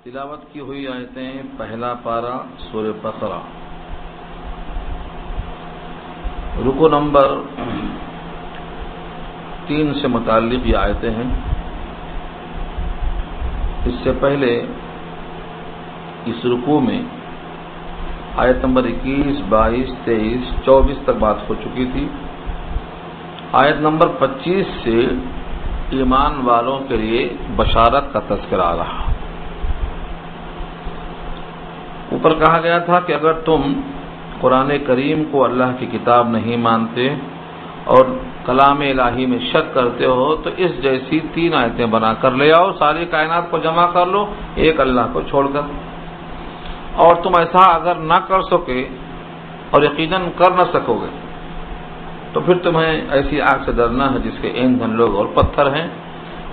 تلاوت کی ہوئی آیتیں پہلا پارہ سورہ بقرہ رکو نمبر 3 سے متعلق یہ آیتیں ہیں۔ اس سے پہلے اس رکوع میں آیت نمبر 21، 22، 23، 24 تک بات ہو چکی تھی۔ آیت نمبر 25 سے ایمان والوں کے لیے بشارت کا تذکرہ آ رہا۔ اوپر کہا گیا تھا کہ اگر تم قرآن کریم کو اللہ کی کتاب نہیں مانتے اور کلام الہی میں شک کرتے ہو تو اس جیسی 3 آیتیں بنا کر لے آؤ، ساری کائنات کو جمع کر لو ایک اللہ کو چھوڑ کر۔ اور تم ایسا اگر نہ کر سکے اور یقیناً کر نہ سکو گے تو پھر تمہیں ایسی آگ سے ڈرنا ہے جس کے ایندھن لوگ اور پتھر ہیں،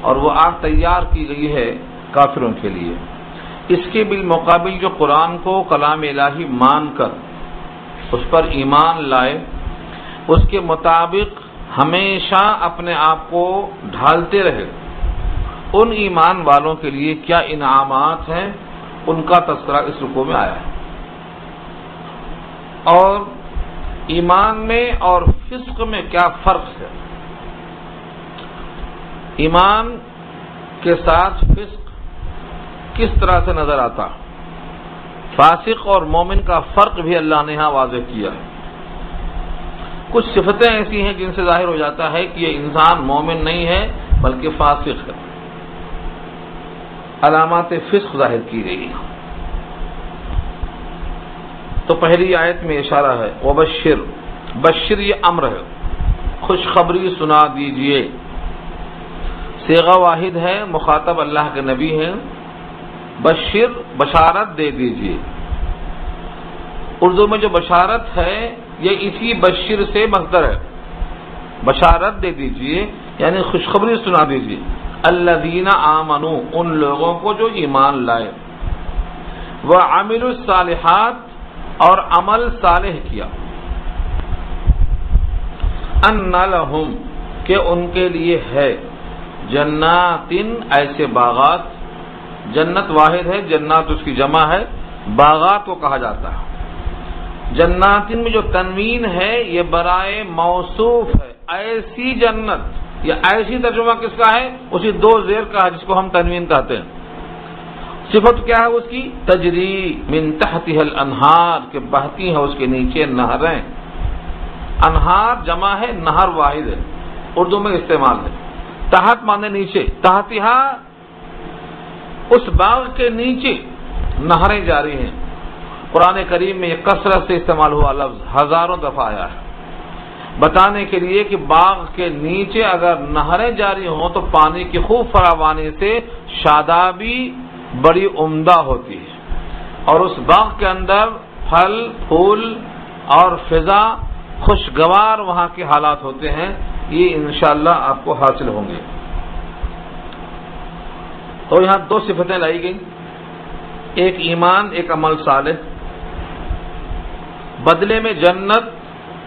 اور وہ آگ تیار کی گئی ہے کافروں کے لیے۔ اس کے بالمقابل جو قرآن کو کلام الہی مان کر اس پر ایمان لائے، اس کے مطابق ہمیشہ اپنے آپ کو ڈھالتے رہے، ان ایمان والوں کے لیے کیا انعامات ہیں، ان کا تذکرہ اس رکوع میں آیا ہے۔ اور ایمان میں اور فسق میں کیا فرق ہے، ایمان کے ساتھ فسق کس طرح سے نظر آتا، فاسق اور مومن کا فرق بھی اللہ نے یہاں واضح کیا ہے۔ کچھ صفتیں ایسی ہیں جن سے ظاہر ہو جاتا ہے کہ یہ انسان مومن نہیں ہے بلکہ فاسق ہے، علامات فسق ظاہر کی گئی۔ تو پہلی آیت میں اشارہ ہے وبشر، بشر یہ امر ہے، خوشخبری سنا دیجئے۔ صیغہ واحد ہے، مخاطب اللہ کے نبی ہیں، بشر بشارت دے دیجئے۔ اردو میں جو بشارت ہے یہ اسی بشر سے مصدر ہے، بشارت دے دیجئے یعنی خوشخبری سنا دیجئے۔ الذین آمنوا، ان لوگوں کو جو ایمان لائے، وعملوا الصالحات، اور عمل صالح کیا، ان لہم، کہ ان کے لیے ہے، جنات، ایسے باغات، جنت واحد ہے، جنات اس کی جمع ہے، باغات کو کہا جاتا ہے۔ جنات میں جو تنوین ہے یہ برائے موصوف ہے، ایسی جنت، یا ایسی ترجمہ کس کا ہے، اسی 2 زیر کا ہے جس کو ہم تنوین کہتے ہیں۔ صفت کیا ہے اس کی، تجری من تحتها الانہار، کہ بہتی ہیں اس کے نیچے نہریں۔ انہار جمع ہے، نہر واحد ہے، اردو میں استعمال ہے۔ تحت مانے نیچے، تحتها اس باغ کے نیچے نہریں جاری ہیں۔ قرآن کریم میں یہ کثرت سے استعمال ہوا لفظ، ہزاروں دفعہ آیا ہے، بتانے کے لیے کہ باغ کے نیچے اگر نہریں جاری ہوں تو پانی کی خوب فراوانی سے شادابی بڑی عمدہ ہوتی ہے، اور اس باغ کے اندر پھل پھول اور فضا خوشگوار وہاں کے حالات ہوتے ہیں، یہ انشاءاللہ آپ کو حاصل ہوں گے۔ تو یہاں 2 صفتیں لائی گئی، ایک ایمان، ایک عمل صالح، بدلے میں جنت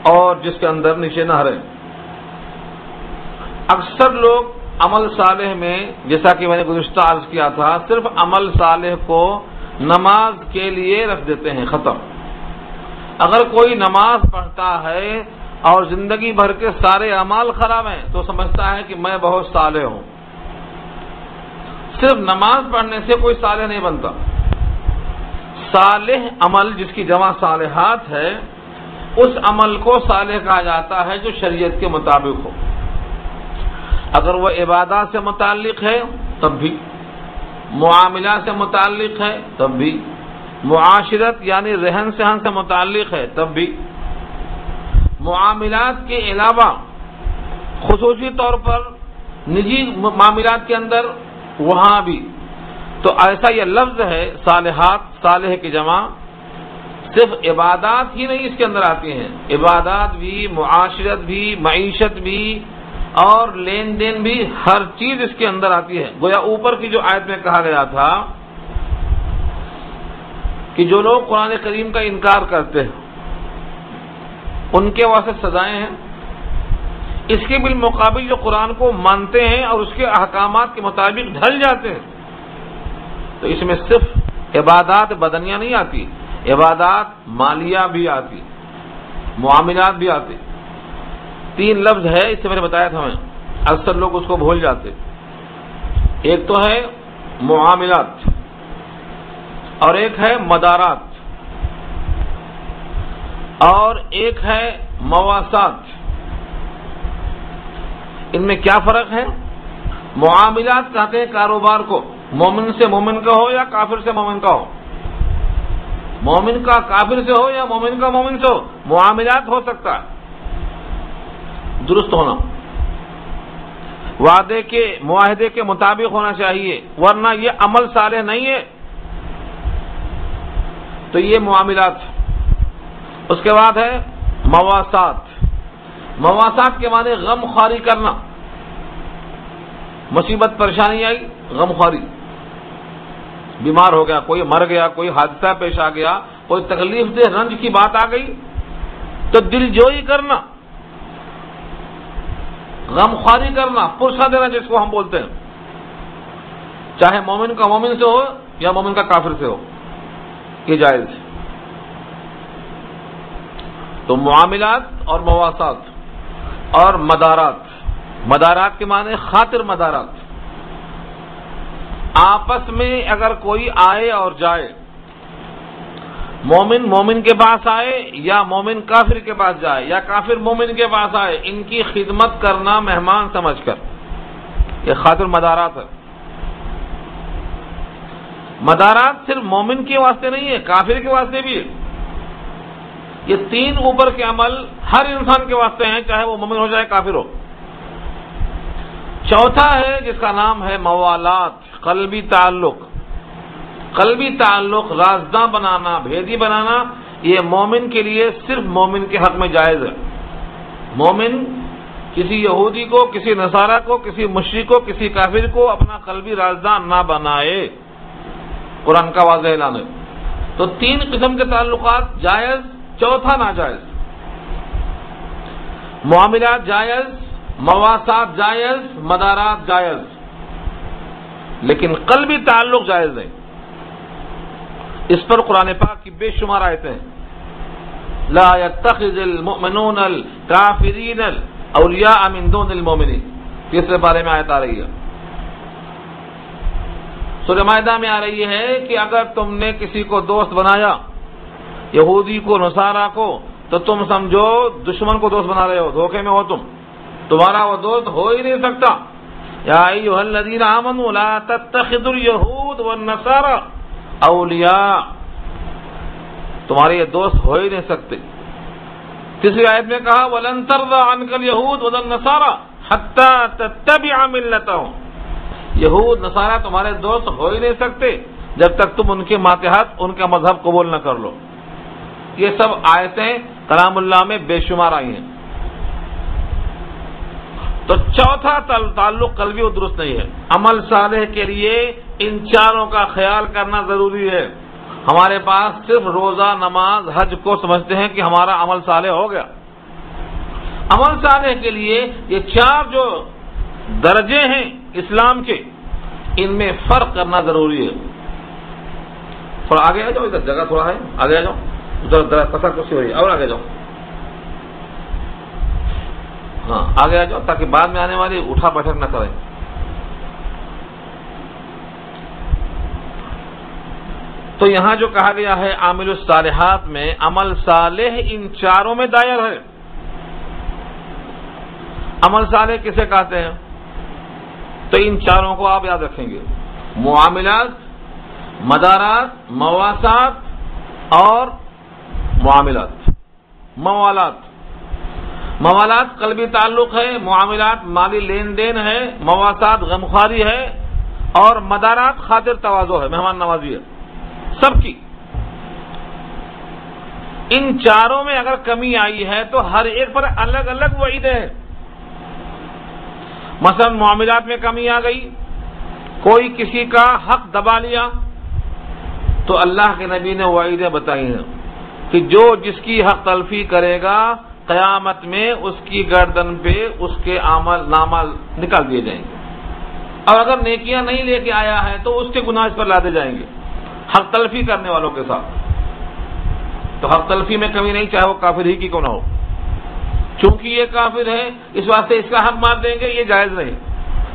اور جس کے اندر نیچے نہریں۔ اکثر لوگ عمل صالح میں، جیسا کہ میں نے گزشتہ عرض کیا تھا، صرف عمل صالح کو نماز کے لیے رکھ دیتے ہیں، ختم۔ اگر کوئی نماز پڑھتا ہے اور زندگی بھر کے سارے اعمال خراب ہیں تو سمجھتا ہے کہ میں بہت صالح ہوں۔ صرف نماز پڑھنے سے کوئی صالح نہیں بنتا۔ صالح عمل جس کی جمع صالحات ہے، اس عمل کو صالح کہا جاتا ہے جو شریعت کے مطابق ہو۔ اگر وہ عبادات سے متعلق ہے تب بھی، معاملات سے متعلق ہے تب بھی، معاشرت یعنی رہن سہن سے متعلق ہے تب بھی، معاملات کے علاوہ خصوصی طور پر نجی معاملات کے اندر وہاں بھی، تو ایسا یہ لفظ ہے صالحات، صالح کی جمع صرف عبادات ہی نہیں اس کے اندر آتی ہیں، عبادات بھی، معاشرت بھی، معیشت بھی اور لین دین بھی، ہر چیز اس کے اندر آتی ہے۔ گویا اوپر کی جو آیت میں کہا گیا تھا کہ جو لوگ قرآن کریم کا انکار کرتے ہیں ان کے واسطے سزائیں ہیں، اس کے بالمقابل جو قرآن کو مانتے ہیں اور اس کے احکامات کے مطابق ڈھل جاتے ہیں تو اس میں صرف عبادات بدنیہ نہیں آتی، عبادات مالیہ بھی آتی، معاملات بھی آتے. 3 لفظ ہے، اس سے میں نے بتایا تھا، میں اکثر لوگ اس کو بھول جاتے. ایک تو ہے معاملات اور ایک ہے مدارات اور ایک ہے مواسات. ان میں کیا فرق ہے؟ معاملات کہتے ہیں کاروبار کو، مومن سے مومن کا ہو یا کافر سے مومن کا ہو، مومن کا کافر سے ہو یا مومن کا مومن سے ہو، معاملات ہو سکتا ہے. درست ہونا، وعدے کے معاہدے کے مطابق ہونا چاہیے، ورنہ یہ عمل صالح نہیں ہے. تو یہ معاملات. اس کے بعد ہے مواسات. مواسات کے معنی غم خواری کرنا. مصیبت پریشانی آئی، غم خواری، بیمار ہو گیا، کوئی مر گیا، کوئی حادثہ پیش آ گیا، کوئی تکلیف دہ رنج کی بات آ گئی تو دل جوئی کرنا، غم خواری کرنا، پرسہ دینا جس کو ہم بولتے ہیں، چاہے مومن کا مومن سے ہو یا مومن کا کافر سے ہو، یہ جائز ہے. تو معاملات اور مواسات اور مدارات. مدارات کے معنی خاطر مدارات. آپس میں اگر کوئی آئے اور جائے، مومن مومن کے پاس آئے یا مومن کافر کے پاس جائے یا کافر مومن کے پاس آئے، ان کی خدمت کرنا مہمان سمجھ کر، یہ خاطر مدارات ہے. مدارات صرف مومن کے واسطے نہیں ہے، کافر کے واسطے بھی ہے. یہ 3 اوپر کے عمل ہر انسان کے واسطے ہیں، چاہے وہ مومن ہو جائے کافر ہو. چوتھا ہے جس کا نام ہے موالات، قلبی تعلق. قلبی تعلق، رازداں بنانا، بھیدی بنانا، یہ مومن کے لیے صرف مومن کے حق میں جائز ہے. مومن کسی یہودی کو، کسی نصارہ کو، کسی مشرک کو، کسی کافر کو اپنا قلبی رازداں نہ بنائے. قرآن کا واضح اعلان ہے. تو 3 قسم کے تعلقات جائز، چوتھا ناجائز. معاملات جائز، مواسات جائز، مدارات جائز، لیکن قلبی تعلق جائز نہیں. اس پر قرآن پاک کی بے شمار آیتیں ہیں. لا يتخذ المؤمنون الكافرین اولیاء من دون المؤمنین، تیسرے بارے میں آیت آ رہی ہے. سورہ مائدہ میں آ رہی ہے کہ اگر تم نے کسی کو دوست بنایا، یہودی کو، نصارہ کو، تو تم سمجھو دشمن کو دوست بنا رہے ہو، دھوکے میں ہو تم، تمہارا وہ دوست ہو ہی نہیں سکتا. یا ایھا الذین آمنوا لا تتخذوا اليہود والنصارى اولیاء، تمہارے یہ دوست ہو ہی نہیں سکتے. تیسری آیت میں کہا وَلَن تَرْضَىٰ عَنْكَ الْيَهُودُ وَلَا النَّصَارَىٰ حَتَّىٰ تَتَّبِعَ مِلَّتَهُمْ، یہود نصارہ تمہارے دوست ہو ہی نہیں سکتے جب تک تم ان کے ماتحت ان کا مذہب قبول نہ کر لو. یہ سب آیتیں کلام اللہ میں بے شمار آئی ہیں. تو چوتھا تعلق قلبی و درست نہیں ہے. عمل صالح کے لیے ان 4 کا خیال کرنا ضروری ہے. ہمارے پاس صرف روزہ، نماز، حج کو سمجھتے ہیں کہ ہمارا عمل صالح ہو گیا. عمل صالح کے لیے یہ 4 جو درجے ہیں اسلام کے، ان میں فرق کرنا ضروری ہے. تھوڑا آگے آ جاؤ، ادھر جگہ تھوڑا ہے، آگے آ جاؤ، ادھر کثر کسی ہو رہی ہے، اور آگے جاؤ. ہاں آگے آ جاؤ تاکہ بعد میں آنے والی اٹھا بیٹھک نہ کریں. تو یہاں جو کہا گیا ہے عامل الصالحات میں، عمل صالح ان 4 میں دائر ہے. عمل صالح کسے کہتے ہیں؟ تو ان 4 کو آپ یاد رکھیں گے: معاملات، مدارات، مواسات اور معاملات. موالات، موالات قلبی تعلق ہے، معاملات مالی لین دین ہے، مواسات غمخواری ہے، اور مدارات خاطر تواضع ہے، مہمان نوازی ہے سب کی. ان 4 میں اگر کمی آئی ہے تو ہر ایک پر الگ الگ وعیدیں ہیں. مثلا معاملات میں کمی آ گئی، کوئی کسی کا حق دبا لیا، تو اللہ کے نبی نے وعیدیں بتائی ہیں کہ جو جس کی حق تلفی کرے گا قیامت میں اس کی گردن پہ اس کے عمل نامہ نکال دیے جائیں گے. اور اگر نیکیاں نہیں لے کے آیا ہے تو اس کے گناہ اس پر لادے جائیں گے حق تلفی کرنے والوں کے ساتھ. تو حق تلفی میں کمی نہیں، چاہے وہ کافر ہی کی کیوں نہ ہو. چونکہ یہ کافر ہے اس واسطے اس کا حق مار دیں گے، یہ جائز نہیں.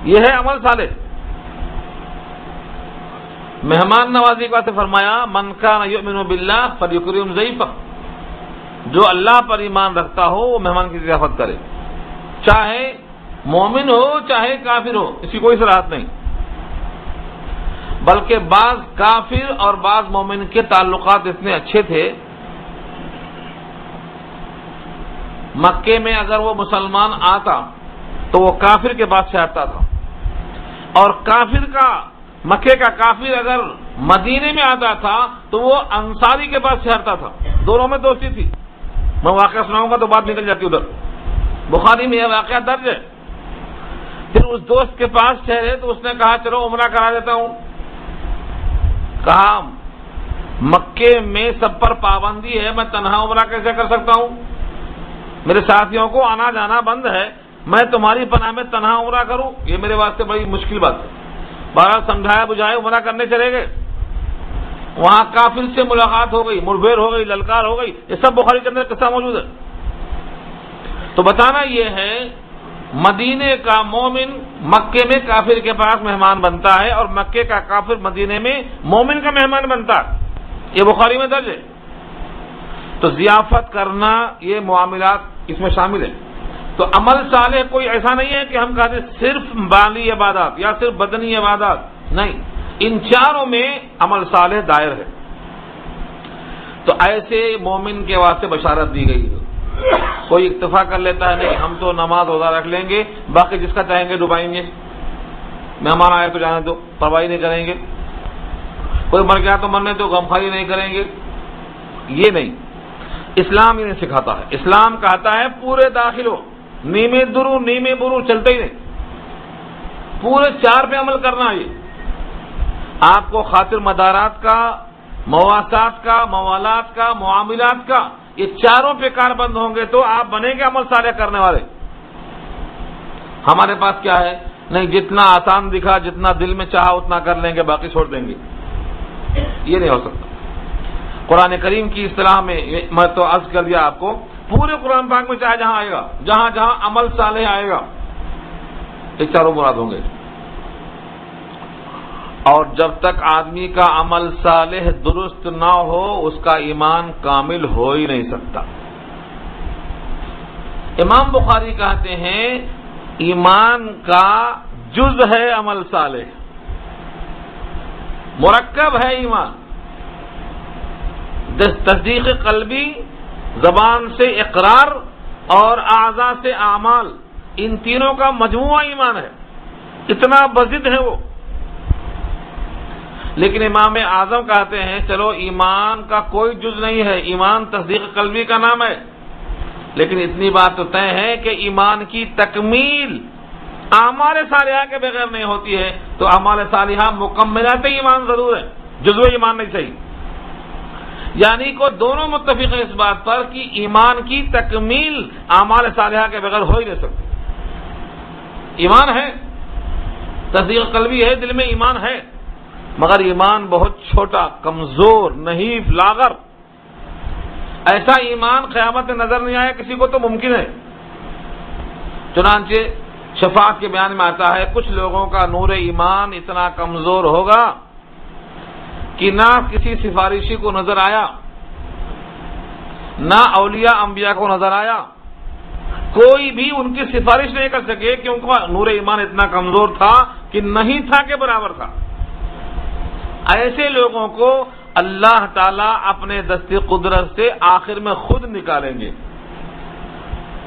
یہ ہے عمل صالح. مہمان نوازی کا سے فرمایا من کان یؤمن باللہ فلیکرم ضیفہ، جو اللہ پر ایمان رکھتا ہو وہ مہمان کی ضیافت کرے، چاہے مومن ہو چاہے کافر ہو، اس کی کوئی صلاحیت نہیں. بلکہ بعض کافر اور بعض مومن کے تعلقات اتنے اچھے تھے، مکے میں اگر وہ مسلمان آتا تو وہ کافر کے پاس ٹھہرتا تھا، اور کافر کا مکے کا کافر اگر مدینے میں آتا تھا تو وہ انصاری کے پاس ٹھہرتا تھا. دونوں میں دوستی تھی. میں واقعہ سناؤں گا تو بات نکل جاتی ادھر. بخاری میں یہ واقعہ درج ہے. پھر اس دوست کے پاس ٹھہرے تو اس نے کہا چلو عمرہ کرا دیتا ہوں. کہا مکے میں سب پر پابندی ہے، میں تنہا عمرہ کیسے کر سکتا ہوں؟ میرے ساتھیوں کو آنا جانا بند ہے، میں تمہاری پناہ میں تنہا عمرہ کروں؟ یہ میرے واسطے بڑی مشکل بات ہے. بہرحال سمجھایا بجھائے عمرہ کرنے چلے گئے. وہاں کافر سے ملاقات ہو گئی، مڑبھیڑ ہو گئی، للکار ہو گئی. یہ سب بخاری کے اندر قصہ موجود ہے. تو بتانا یہ ہے مدینے کا مومن مکے میں کافر کے پاس مہمان بنتا ہے، اور مکے کا کافر مدینے میں مومن کا مہمان بنتا ہے. یہ بخاری میں درج ہے. تو ضیافت کرنا یہ معاملات اس میں شامل ہے. تو عمل صالح کوئی ایسا نہیں ہے کہ ہم کہتے صرف مالی عبادات یا صرف بدنی عبادات، نہیں، ان چاروں میں عمل صالح دائر ہے. تو ایسے مومن کے واسطے بشارت دی گئی ہے. کوئی اکتفا کر لیتا ہے نہیں ہم تو نماز روزہ رکھ لیں گے، باقی جس کا چاہیں گے ڈبائیں گے، مہمان آئے تو جانے دو، پرواہی نہیں کریں گے، کوئی مر گیا تو مرنے دو، غمخواری نہیں کریں گے. یہ نہیں، اسلام یہ نہیں سکھاتا ہے. اسلام کہتا ہے پورے داخل ہو، نیمے درو نیمے برو چلتے ہی نہیں، پورے چار پہ عمل کرنا. یہ آپ کو خاطر مدارات کا، مواسات کا، موالات کا، معاملات کا، یہ چاروں پہ کار بند ہوں گے تو آپ بنیں گے عمل صالح کرنے والے. ہمارے پاس کیا ہے؟ نہیں، جتنا آسان دکھا، جتنا دل میں چاہا اتنا کر لیں گے، باقی چھوڑ دیں گے. یہ نہیں ہو سکتا. قرآن کریم کی اصطلاح میں میں تو عرض کر دیا آپ کو، پورے قرآن پاک میں چاہے جہاں آئے گا، جہاں جہاں عمل صالح آئے گا، یہ چاروں مراد ہوں گے. اور جب تک آدمی کا عمل صالح درست نہ ہو اس کا ایمان کامل ہو ہی نہیں سکتا. امام بخاری کہتے ہیں ایمان کا جز ہے عمل صالح، مرکب ہے ایمان. تصدیق قلبی، زبان سے اقرار اور اعضاء سے اعمال، ان تینوں کا مجموعہ ایمان ہے. اتنا بزد ہے وہ. لیکن امام اعظم کہتے ہیں چلو ایمان کا کوئی جز نہیں ہے، ایمان تصدیق قلبی کا نام ہے، لیکن اتنی بات تو طے ہے کہ ایمان کی تکمیل اعمال صالحہ کے بغیر نہیں ہوتی ہے. تو اعمال صالحہ مکملات ایمان ضرور ہے، جزو ایمان نہیں صحیح. یعنی کو دونوں متفق ہیں اس بات پر کہ ایمان کی تکمیل اعمال صالحہ کے بغیر ہو ہی نہیں سکتی. ایمان ہے، تصدیق قلبی ہے، دل میں ایمان ہے، مگر ایمان بہت چھوٹا، کمزور، نحیف، لاغر. ایسا ایمان قیامت میں نظر نہیں آیا کسی کو تو ممکن ہے. چنانچہ شفاعت کے بیان میں آتا ہے کچھ لوگوں کا نور ایمان اتنا کمزور ہوگا کہ نہ کسی سفارشی کو نظر آیا، نہ اولیاء انبیاء کو نظر آیا، کوئی بھی ان کی سفارش نہیں کر سکے کیونکہ نور ایمان اتنا کمزور تھا کہ نہیں تھا کے برابر تھا. ایسے لوگوں کو اللہ تعالیٰ اپنے دست قدرت سے آخر میں خود نکالیں گے.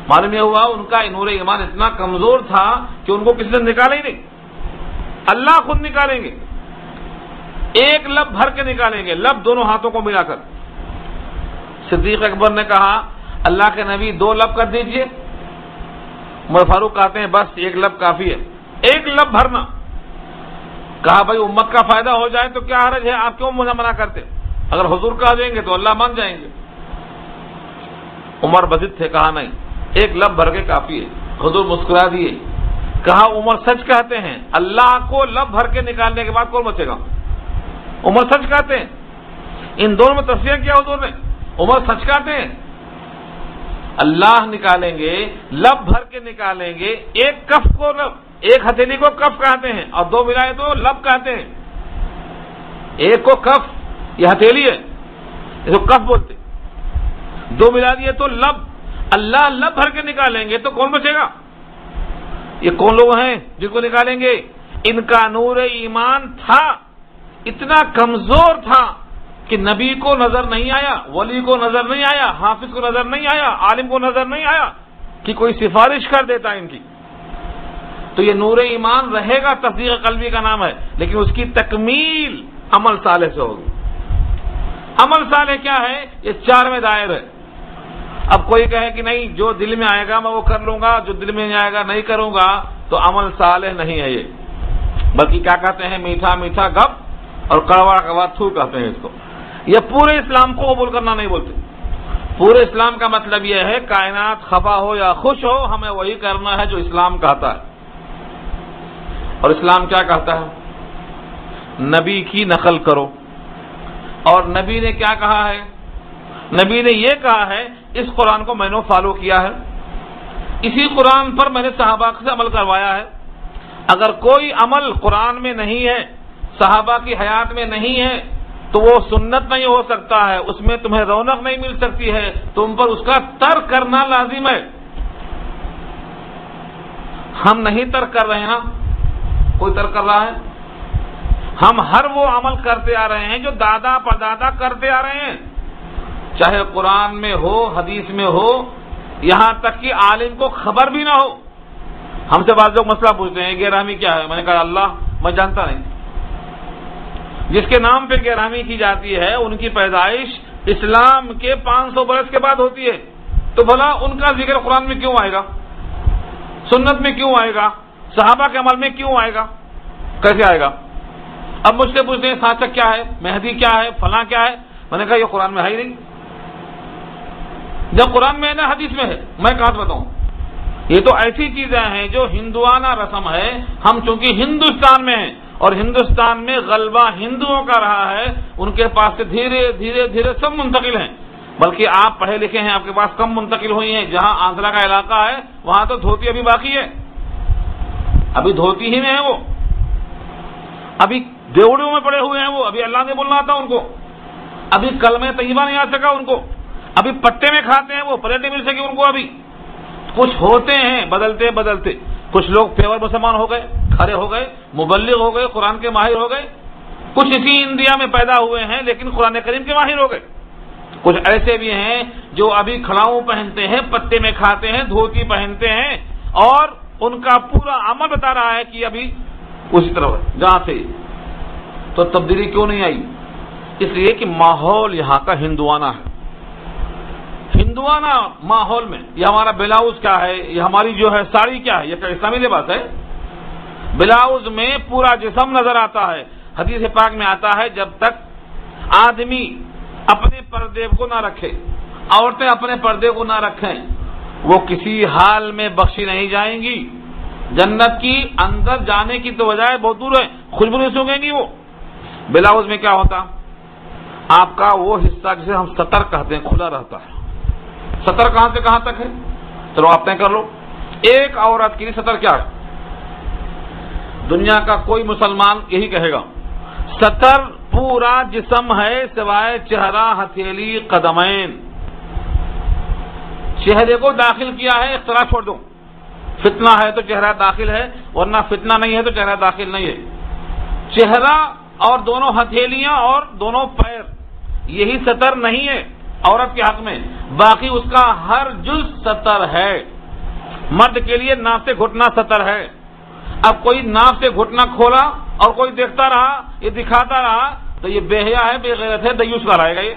معلوم یہ ہوا ان کا نور ایمان اتنا کمزور تھا کہ ان کو کسی نے نکالا ہی نہیں، اللہ خود نکالیں گے. ایک لب بھر کے نکالیں گے، لب دونوں ہاتھوں کو ملا کر. صدیق اکبر نے کہا اللہ کے نبی 2 لب کر دیجئے. عمر فاروق کہتے ہیں بس 1 لب کافی ہے، 1 لب بھرنا. کہا بھائی امت کا فائدہ ہو جائے تو کیا حرج ہے، آپ کیوں مجھے منع کرتے؟ اگر حضور کہہ دیں گے تو اللہ مان جائیں گے. عمر بزد تھے، کہا نہیں 1 لب بھر کے کافی ہے. حضور مسکرا دیے، کہا عمر سچ کہتے ہیں، اللہ کو لب بھر کے نکالنے کے بعد کون بچے گا؟ عمر سچ کہتے ہیں. ان دونوں میں تصفیہ کیا حضور نے؟ عمر سچ کہتے ہیں، اللہ نکالیں گے، لب بھر کے نکالیں گے. ایک کف کو لب، ایک ہتھیلی کو کف کہتے ہیں اور دو ملائے تو لب کہتے ہیں. ایک کو کف، یہ ہتھیلی ہے، اس کو کف بولتے، دو ملا دیے تو لب. اللہ لب بھر کے نکالیں گے تو کون بچے گا؟ یہ کون لوگ ہیں جن کو نکالیں گے؟ ان کا نور ایمان تھا، اتنا کمزور تھا کہ نبی کو نظر نہیں آیا، ولی کو نظر نہیں آیا، حافظ کو نظر نہیں آیا، عالم کو نظر نہیں آیا کہ کوئی سفارش کر دیتا ان کی. تو یہ نور ایمان رہے گا، تصدیق قلبی کا نام ہے، لیکن اس کی تکمیل عمل صالح سے ہوگی. عمل صالح کیا ہے؟ یہ چار میں دائر ہے. اب کوئی کہے کہ نہیں، جو دل میں آئے گا میں وہ کر لوں گا، جو دل میں نہیں آئے گا نہیں کروں گا، تو عمل صالح نہیں ہے یہ. بلکہ کیا کہتے ہیں؟ میٹھا میٹھا گپ اور کڑوا کڑوا تھو کہتے ہیں اس کو. یہ پورے اسلام کو قبول کرنا نہیں بولتے. پورے اسلام کا مطلب یہ ہے کائنات خفا ہو یا خوش ہو، ہمیں وہی کرنا ہے جو اسلام کہتا ہے. اور اسلام کیا کہتا ہے؟ نبی کی نقل کرو. اور نبی نے کیا کہا ہے؟ نبی نے یہ کہا ہے اس قرآن کو میں نے فالو کیا ہے، اسی قرآن پر میں نے صحابہ سے عمل کروایا ہے. اگر کوئی عمل قرآن میں نہیں ہے، صحابہ کی حیات میں نہیں ہے، تو وہ سنت نہیں ہو سکتا ہے، اس میں تمہیں رونق نہیں مل سکتی ہے، تم پر اس کا ترک کرنا لازم ہے. ہم نہیں ترک کر رہے ہیں، کوئی ترک کر رہا ہے؟ ہم ہر وہ عمل کرتے آ رہے ہیں جو دادا پردادا کرتے آ رہے ہیں، چاہے قرآن میں ہو، حدیث میں ہو، یہاں تک کہ عالم کو خبر بھی نہ ہو. ہم سے بعض لوگ مسئلہ پوچھتے ہیں گہرامی کیا ہے؟ میں نے کہا اللہ میں جانتا نہیں. جس کے نام پہ گہرامی کی جاتی ہے ان کی پیدائش اسلام کے 500 برس کے بعد ہوتی ہے، تو بھلا ان کا ذکر قرآن میں کیوں آئے گا؟ سنت میں کیوں آئے گا؟ صحابہ کے عمل میں کیوں آئے گا؟ کیسے آئے گا؟ اب مجھ سے پوچھتے ہیں ساچک کیا ہے، مہدی کیا ہے، فلاں کیا ہے؟ میں نے کہا یہ قرآن میں ہے ہی نہیں. جب قرآن میں ہے نا حدیث میں ہے، میں کہاں سے بتاؤں؟ یہ تو ایسی چیزیں ہیں جو ہندوانہ رسم ہے. ہم چونکہ ہندوستان میں ہیں اور ہندوستان میں غلبہ ہندوؤں کا رہا ہے، ان کے پاس سے دھیرے دھیرے دھیرے سب منتقل ہیں. بلکہ آپ پڑھے لکھے ہیں، آپ کے پاس کم منتقل ہوئی ہیں. جہاں آندھرا کا علاقہ ہے وہاں تو دھوتی ابھی باقی ہے، ابھی دھوتی ہی میں ہے، وہ ابھی دیوڑیوں میں پڑے ہوئے ہیں، وہ ابھی اللہ نے بولنا تھا ان کو، ابھی کلمہ طیبہ نہیں آ سکا ان کو، ابھی پٹے میں کھاتے ہیں، وہ پلیٹ نہیں مل سکی ان کو. ابھی کچھ ہوتے ہیں بدلتے بدلتے، کچھ لوگ پیور مسلمان ہو گئے، کھڑے ہو گئے، مبلغ ہو گئے، قرآن کے ماہر ہو گئے. کچھ اسی انڈیا میں پیدا ہوئے ہیں لیکن قرآن کریم کے ماہر ہو گئے. کچھ ایسے بھی ہیں جو ابھی کھڑاؤں پہنتے ہیں، پتے میں کھاتے ہیں، دھوتی پہنتے ہیں، اور ان کا پورا عمل بتا رہا ہے کہ ابھی اسی طرح ہے جہاں سے. تو تبدیلی کیوں نہیں آئی؟ اس لیے کہ ماحول یہاں کا ہندوانہ ہے. ہندوانہ ماحول میں یہ ہمارا بلاؤز کیا ہے، یہ ہماری جو ہے ساڑی کیا ہے، یہ کیا اسلامی لباس ہے؟ بلاؤز میں پورا جسم نظر آتا ہے. حدیث پاک میں آتا ہے جب تک آدمی اپنے پردے کو نہ رکھے، عورتیں اپنے پردے کو نہ رکھیں، وہ کسی حال میں بخشی نہیں جائیں گی. جنت کی اندر جانے کی تو بجائے بہت دور ہے، خوشبو نہیں سونگیں گی. وہ بلاؤز میں کیا ہوتا؟ آپ کا وہ حصہ جسے ہم سطر کہتے ہیں کھلا رہتا ہے. سطر کہاں سے کہاں تک ہے؟ چلو آپ طے کر لو. ایک عورت کے لیے سطر کیا ہے؟ دنیا کا کوئی مسلمان یہی کہے گا سطر پورا جسم ہے سوائے چہرہ، ہتھیلی، قدمین. چہرے کو داخل کیا ہے، اختراع چھوڑ دو. فتنہ ہے تو چہرہ داخل ہے، ورنہ فتنہ نہیں ہے تو چہرہ داخل نہیں ہے. چہرہ اور دونوں ہتھیلیاں اور دونوں پیر، یہی سطر نہیں ہے عورت کے حق میں. باقی اس کا ہر جز سطر ہے. مرد کے لیے ناف سے گھٹنا سطر ہے. اب کوئی ناف سے گھٹنا کھولا اور کوئی دیکھتا رہا، یہ دکھاتا رہا، تو یہ بے حیا ہے، بے غیرت ہے، دیوس کا رہے گا یہ.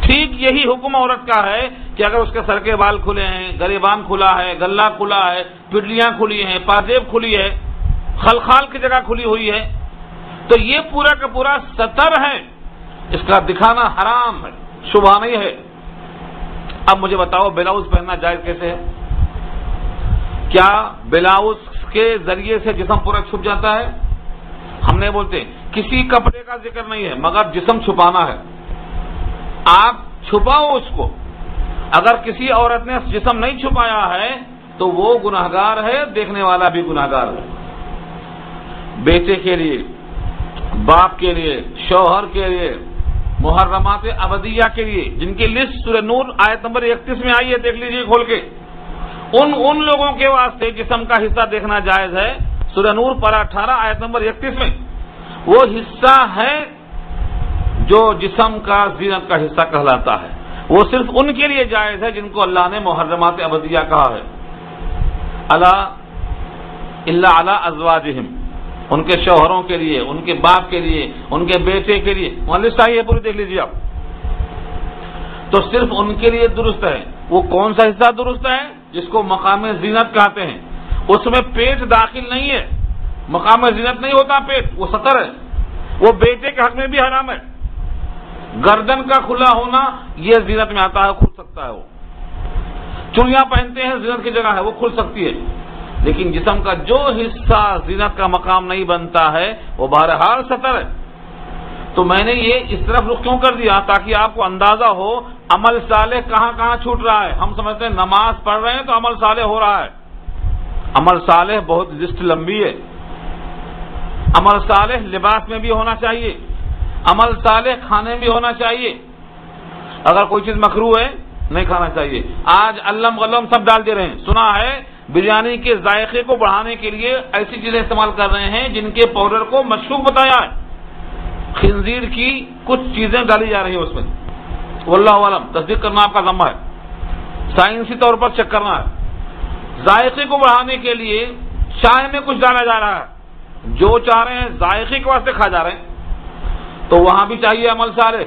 ٹھیک یہی حکم عورت کا ہے کہ اگر اس کے سر کے بال کھلے ہیں، گریبان کھلا ہے، گلہ کھلا ہے، پڈلیاں کھلی ہیں، پاجیب کھلی ہے، خلخال کی جگہ کھلی ہوئی ہے، تو یہ پورا کا پورا سطر ہے. اس کا دکھانا حرام ہے، شبہ نہیں ہے. اب مجھے بتاؤ بلاؤز پہننا جائز کیسے ہے؟ کیا بلاؤز کے ذریعے سے جسم پورا چھپ جاتا ہے؟ ہم نہیں بولتے. کسی کپڑے کا ذکر نہیں ہے مگر جسم چھپانا ہے. آپ چھپاؤ اس کو. اگر کسی عورت نے جسم نہیں چھپایا ہے تو وہ گناہگار ہے، دیکھنے والا بھی گناہگار ہے. بیٹے کے لیے، باپ کے لیے، شوہر کے لیے، محرمات ابدیہ کے لیے، جن کی لسٹ سورہ نور آیت نمبر 31 میں آئی ہے، دیکھ لیجیے کھول کے. ان لوگوں کے واسطے جسم کا حصہ دیکھنا جائز ہے. سورہ نور پارہ 18 آیت نمبر 31 میں وہ حصہ ہے جو جسم کا زینت کا حصہ کہلاتا ہے. وہ صرف ان کے لیے جائز ہے جن کو اللہ نے محرمات ابدیہ کہا ہے. الا علی ازواجہم، ان کے شوہروں کے لیے، ان کے باپ کے لیے، ان کے بیٹے کے لیے. وہاں لسٹ آئی ہے پوری، دیکھ لیجیے آپ. تو صرف ان کے لیے درست ہے. وہ کون سا حصہ درست ہے؟ جس کو مقام زینت کہتے ہیں. اس میں پیٹ داخل نہیں ہے. مقام زینت نہیں ہوتا پیٹ، وہ سطر ہے. وہ بیٹے کے حق میں بھی حرام ہے. گردن کا کھلا ہونا یہ زینت میں آتا ہے، کھل سکتا ہے. وہ چوڑیاں پہنتے ہیں، زینت کی جگہ ہے، وہ کھل سکتی ہے. لیکن جسم کا جو حصہ زینت کا مقام نہیں بنتا ہے وہ بہرحال سطر ہے. تو میں نے یہ اس طرف رخ کیوں کر دیا تاکہ آپ کو اندازہ ہو عمل صالح کہاں کہاں چھوٹ رہا ہے. ہم سمجھتے ہیں نماز پڑھ رہے ہیں تو عمل صالح ہو رہا ہے. عمل صالح بہت لسٹ لمبی ہے. عمل صالح لباس میں بھی ہونا چاہیے، عمل صالح کھانے میں بھی ہونا چاہیے. اگر کوئی چیز مکروہ ہے نہیں کھانا چاہیے. آج علم غلم سب ڈال دے رہے ہیں. سنا ہے بریانی کے ذائقے کو بڑھانے کے لیے ایسی چیزیں استعمال کر رہے ہیں جن کے پاؤڈر کو مشروب بتایا ہے. خنزیر کی کچھ چیزیں ڈالی جا رہی ہیں اس میں. واللہ عالم، تصدیق کرنا آپ کا ذمہ ہے، سائنسی طور پر چیک کرنا ہے. ذائقے کو بڑھانے کے لیے چائے میں کچھ ڈالا جا رہا ہے. جو چاہ رہے ہیں ذائقے کے واسطے کھا جا رہے ہیں. تو وہاں بھی چاہیے عمل صالح.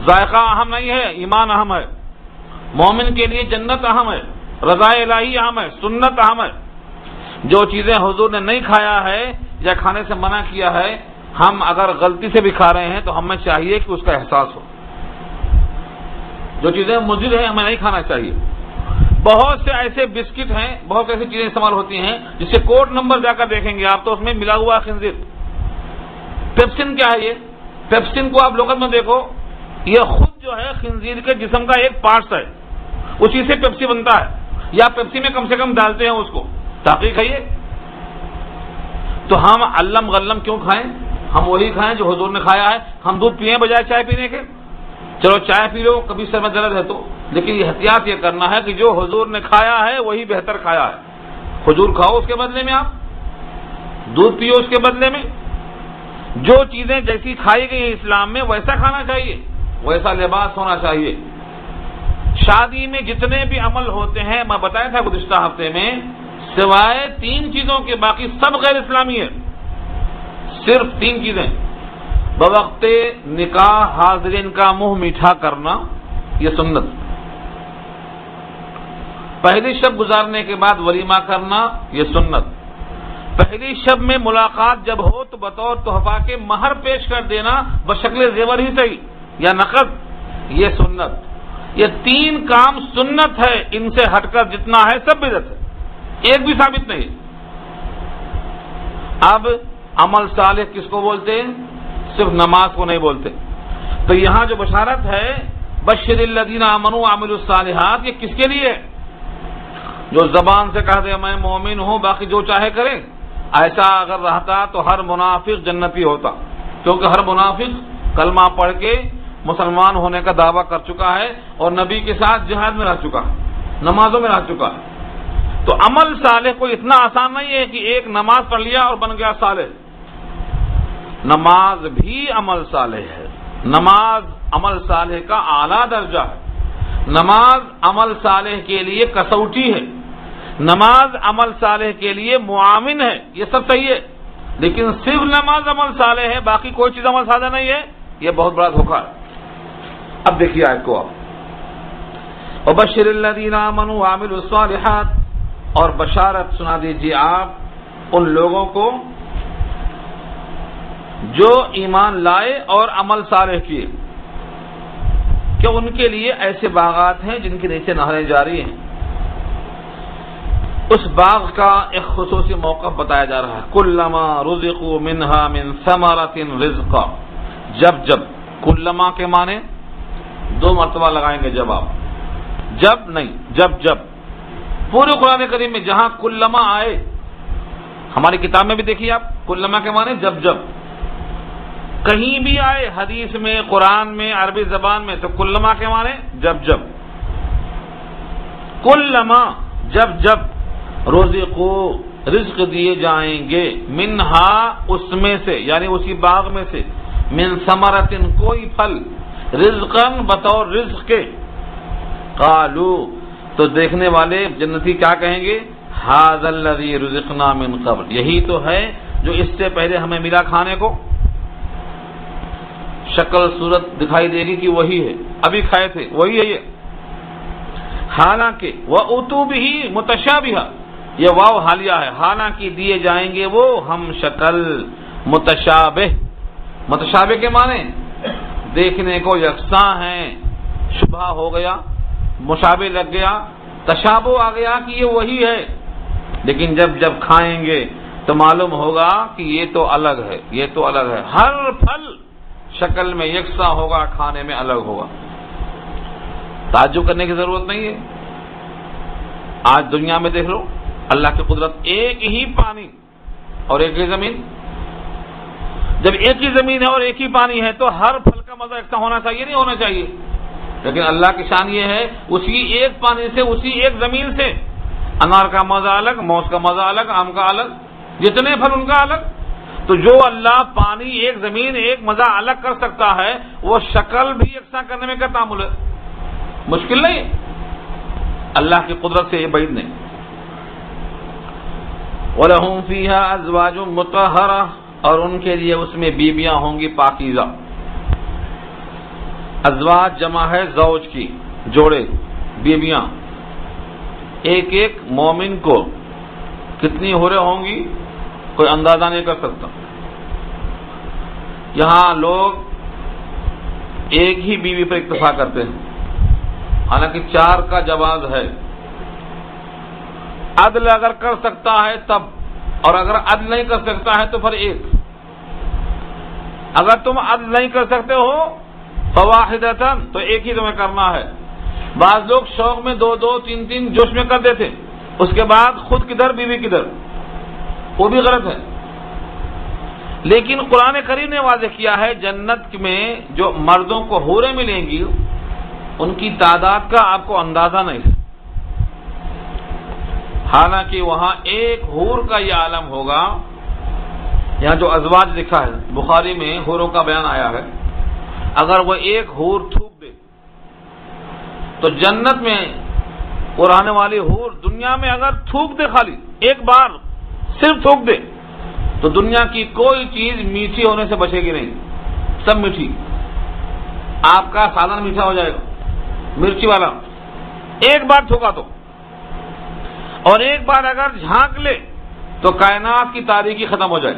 ذائقہ اہم نہیں ہے، ایمان اہم ہے. مومن کے لیے جنت اہم ہے، رضا الہی اہم ہے، سنت اہم ہے. جو چیزیں حضور نے نہیں کھایا ہے یا کھانے سے منع کیا ہے، ہم اگر غلطی سے بھی کھا رہے ہیں تو ہمیں چاہیے کہ اس کا احساس ہو. جو چیزیں مضر ہیں ہمیں نہیں کھانا چاہیے. بہت سے ایسے بسکٹ ہیں، بہت ایسی چیزیں استعمال ہوتی ہیں جس سے کوڈ نمبر جا کر دیکھیں گے آپ تو اس میں ملا ہوا خنزیر. پیپسن کیا ہے؟ یہ پیپسن کو آپ لغت میں دیکھو، یہ خود جو ہے خنزیر کے جسم کا ایک پارٹس ہے. اسی سے پیپسی بنتا ہے، یا پیپسی میں کم سے کم ڈالتے ہیں اس کو. تحقیق ہے یہ. تو ہم علم غلم کیوں کھائیں؟ ہم وہی کھائیں جو حضور نے کھایا ہے. ہم دودھ پیئیں بجائے چائے پینے کے. چلو چائے پی لو کبھی سر میں درد ہے تو، لیکن یہ احتیاط یہ کرنا ہے کہ جو حضور نے کھایا ہے وہی بہتر کھایا ہے. حضور کھاؤ، اس کے بدلے میں آپ دودھ پیو، اس کے بدلے میں جو چیزیں جیسی کھائی گئی اسلام میں ویسا کھانا چاہیے، ویسا لباس ہونا چاہیے. شادی میں جتنے بھی عمل ہوتے ہیں، میں بتایا تھا گزشتہ ہفتے میں، سوائے 3 چیزوں کے باقی سب غیر اسلامی ہے. صرف 3 چیزیں: بوقت نکاح حاضرین کا منہ میٹھا کرنا، یہ سنت. پہلی شب گزارنے کے بعد ولیمہ کرنا، یہ سنت. پہلی شب میں ملاقات جب ہو تو بطور تحفہ کے مہر پیش کر دینا، بشکل زیور ہی صحیح یا نقد، یہ سنت. یہ 3 کام سنت ہے. ان سے ہٹ کر جتنا ہے سب بدعت ہے، ایک بھی ثابت نہیں. اب عمل صالح کس کو بولتے ہیں؟ صرف نماز کو نہیں بولتے. تو یہاں جو بشارت ہے بشر الذین آمنوا وعملوا الصالحات، یہ کس کے لیے ہے؟ جو زبان سے کہہ دے میں مومن ہوں باقی جو چاہے کرے. ایسا اگر رہتا تو ہر منافق جنتی ہوتا، کیونکہ ہر منافق کلمہ پڑھ کے مسلمان ہونے کا دعویٰ کر چکا ہے اور نبی کے ساتھ جہاد میں رہ چکا ہے، نمازوں میں رہ چکا ہے. تو عمل صالح کوئی اتنا آسان نہیں ہے کہ ایک نماز پڑھ لیا اور بن گیا صالح. نماز بھی عمل صالح ہے. نماز عمل صالح کا اعلیٰ درجہ ہے. نماز عمل صالح کے لیے کسوٹی ہے. نماز عمل صالح کے لیے معاون ہے. یہ سب صحیح ہے، لیکن صرف نماز عمل صالح ہے، باقی کوئی چیز عمل صالح نہیں ہے. یہ بہت بڑا دھوکہ ہے. اب دیکھیے آیت کو آپ، وبشر الذین آمنوا وعملوا الصالحات، اور بشارت سنا دیجیے آپ ان لوگوں کو جو ایمان لائے اور عمل صالح کیے کہ ان کے لیے ایسے باغات ہیں جن کے نیچے نہریں جاری ہیں. اس باغ کا ایک خصوصی موقف بتایا جا رہا ہے. کلما رزقوا منها من ثمرۃ رزقا. جب کلما کے معنی 2 مرتبہ لگائیں گے جواب. جب نہیں، جب پورے قرآن کریم میں جہاں کلما آئے، ہماری کتاب میں بھی دیکھیے آپ، کلما کے معنی جب کہیں بھی آئے، حدیث میں، قرآن میں، عربی زبان میں، تو کلما کے معنی جب کلما جب رزقو رزق دیے جائیں گے، منہا اس میں سے، یعنی اسی باغ میں سے، من ثمرۃ کوئی پھل، رزقاً بطور رزق کے، قالو تو دیکھنے والے جنتی کیا کہیں گے؟ ھذا الذی رزقنا من قبل، یہی تو ہے جو اس سے پہلے ہمیں ملا کھانے کو. شکل صورت دکھائی دے گی کہ وہی ہے، ابھی کھائے تھے، وہی ہے یہ. حالانکہ وَأُتُوا بِهِ مُتَشَابِهًا، یہ واو حالیہ ہے، حالانکہ دیے جائیں گے وہ ہم شکل، متشابہ کے معنی دیکھنے کو یکساں ہیں. شبہ ہو گیا، مشابہ لگ گیا، تشابہ آ گیا کہ یہ وہی ہے، لیکن جب کھائیں گے تو معلوم ہوگا کہ یہ تو الگ ہے، یہ تو الگ ہے. ہر پھل شکل میں یکساں ہوگا، کھانے میں الگ ہوگا. تعجب کرنے کی ضرورت نہیں ہے. آج دنیا میں دیکھ لو اللہ کی قدرت، ایک ہی پانی اور ایک ہی زمین. جب ایک ہی زمین ہے اور ایک ہی پانی ہے تو ہر پھل کا مزہ یکساں ہونا چاہیے، نہیں ہونا چاہیے. لیکن اللہ کی شان یہ ہے، اسی ایک پانی سے، اسی ایک زمین سے انار کا مزہ الگ، موز کا مزہ الگ، آم کا الگ، جتنے پھل ان کا الگ. تو جو اللہ پانی، ایک زمین، ایک مزہ الگ کر سکتا ہے، وہ شکل بھی یکساں کرنے میں کیا تعامل ہے؟ مشکل نہیں ہے. اللہ کی قدرت سے یہ بعید نہیں. وَلَهُمْ فِيهَا أَزْوَاجٌ مُطَهَّرَةٌ، اور ان کے لیے اس میں بیویاں ہوں گی پاکیزہ. ازواج جمع ہے زوج کی، جوڑے، بیویاں. ایک مومن کو کتنی حوریں ہوں گی کوئی اندازہ نہیں کر سکتا. یہاں لوگ ایک ہی بیوی پر اکتفا کرتے ہیں، حالانکہ 4 کا جواز ہے. عدل اگر کر سکتا ہے تب، اور اگر عدل نہیں کر سکتا ہے تو پھر 1. اگر تم عدل نہیں کر سکتے ہو فواحدتاً، تو ایک ہی تمہیں کرنا ہے. بعض لوگ شوق میں 2 3 جوش میں کر دیتے، اس کے بعد خود کدھر بیوی کدھر، وہ بھی غلط ہے. لیکن قرآن کریم نے واضح کیا ہے جنت میں جو مردوں کو حوریں ملیں گی ان کی تعداد کا آپ کو اندازہ نہیں ہے. حالانکہ وہاں ایک حور کا یہ عالم ہوگا. یہاں جو ازواج لکھا ہے بخاری میں حوروں کا بیان آیا ہے، اگر وہ ایک حور تھوک دے تو جنت میں وہ رہنے والی حور دنیا میں اگر تھوک دے، خالی ایک بار صرف تھوک دے، تو دنیا کی کوئی چیز میٹھی ہونے سے بچے گی نہیں، سب میٹھی. آپ کا سالن میٹھا ہو جائے گا، مرچی والا، ایک بار تھوکا تو. اور ایک بار اگر جھانک لے تو کائنات کی تاریکی ختم ہو جائے.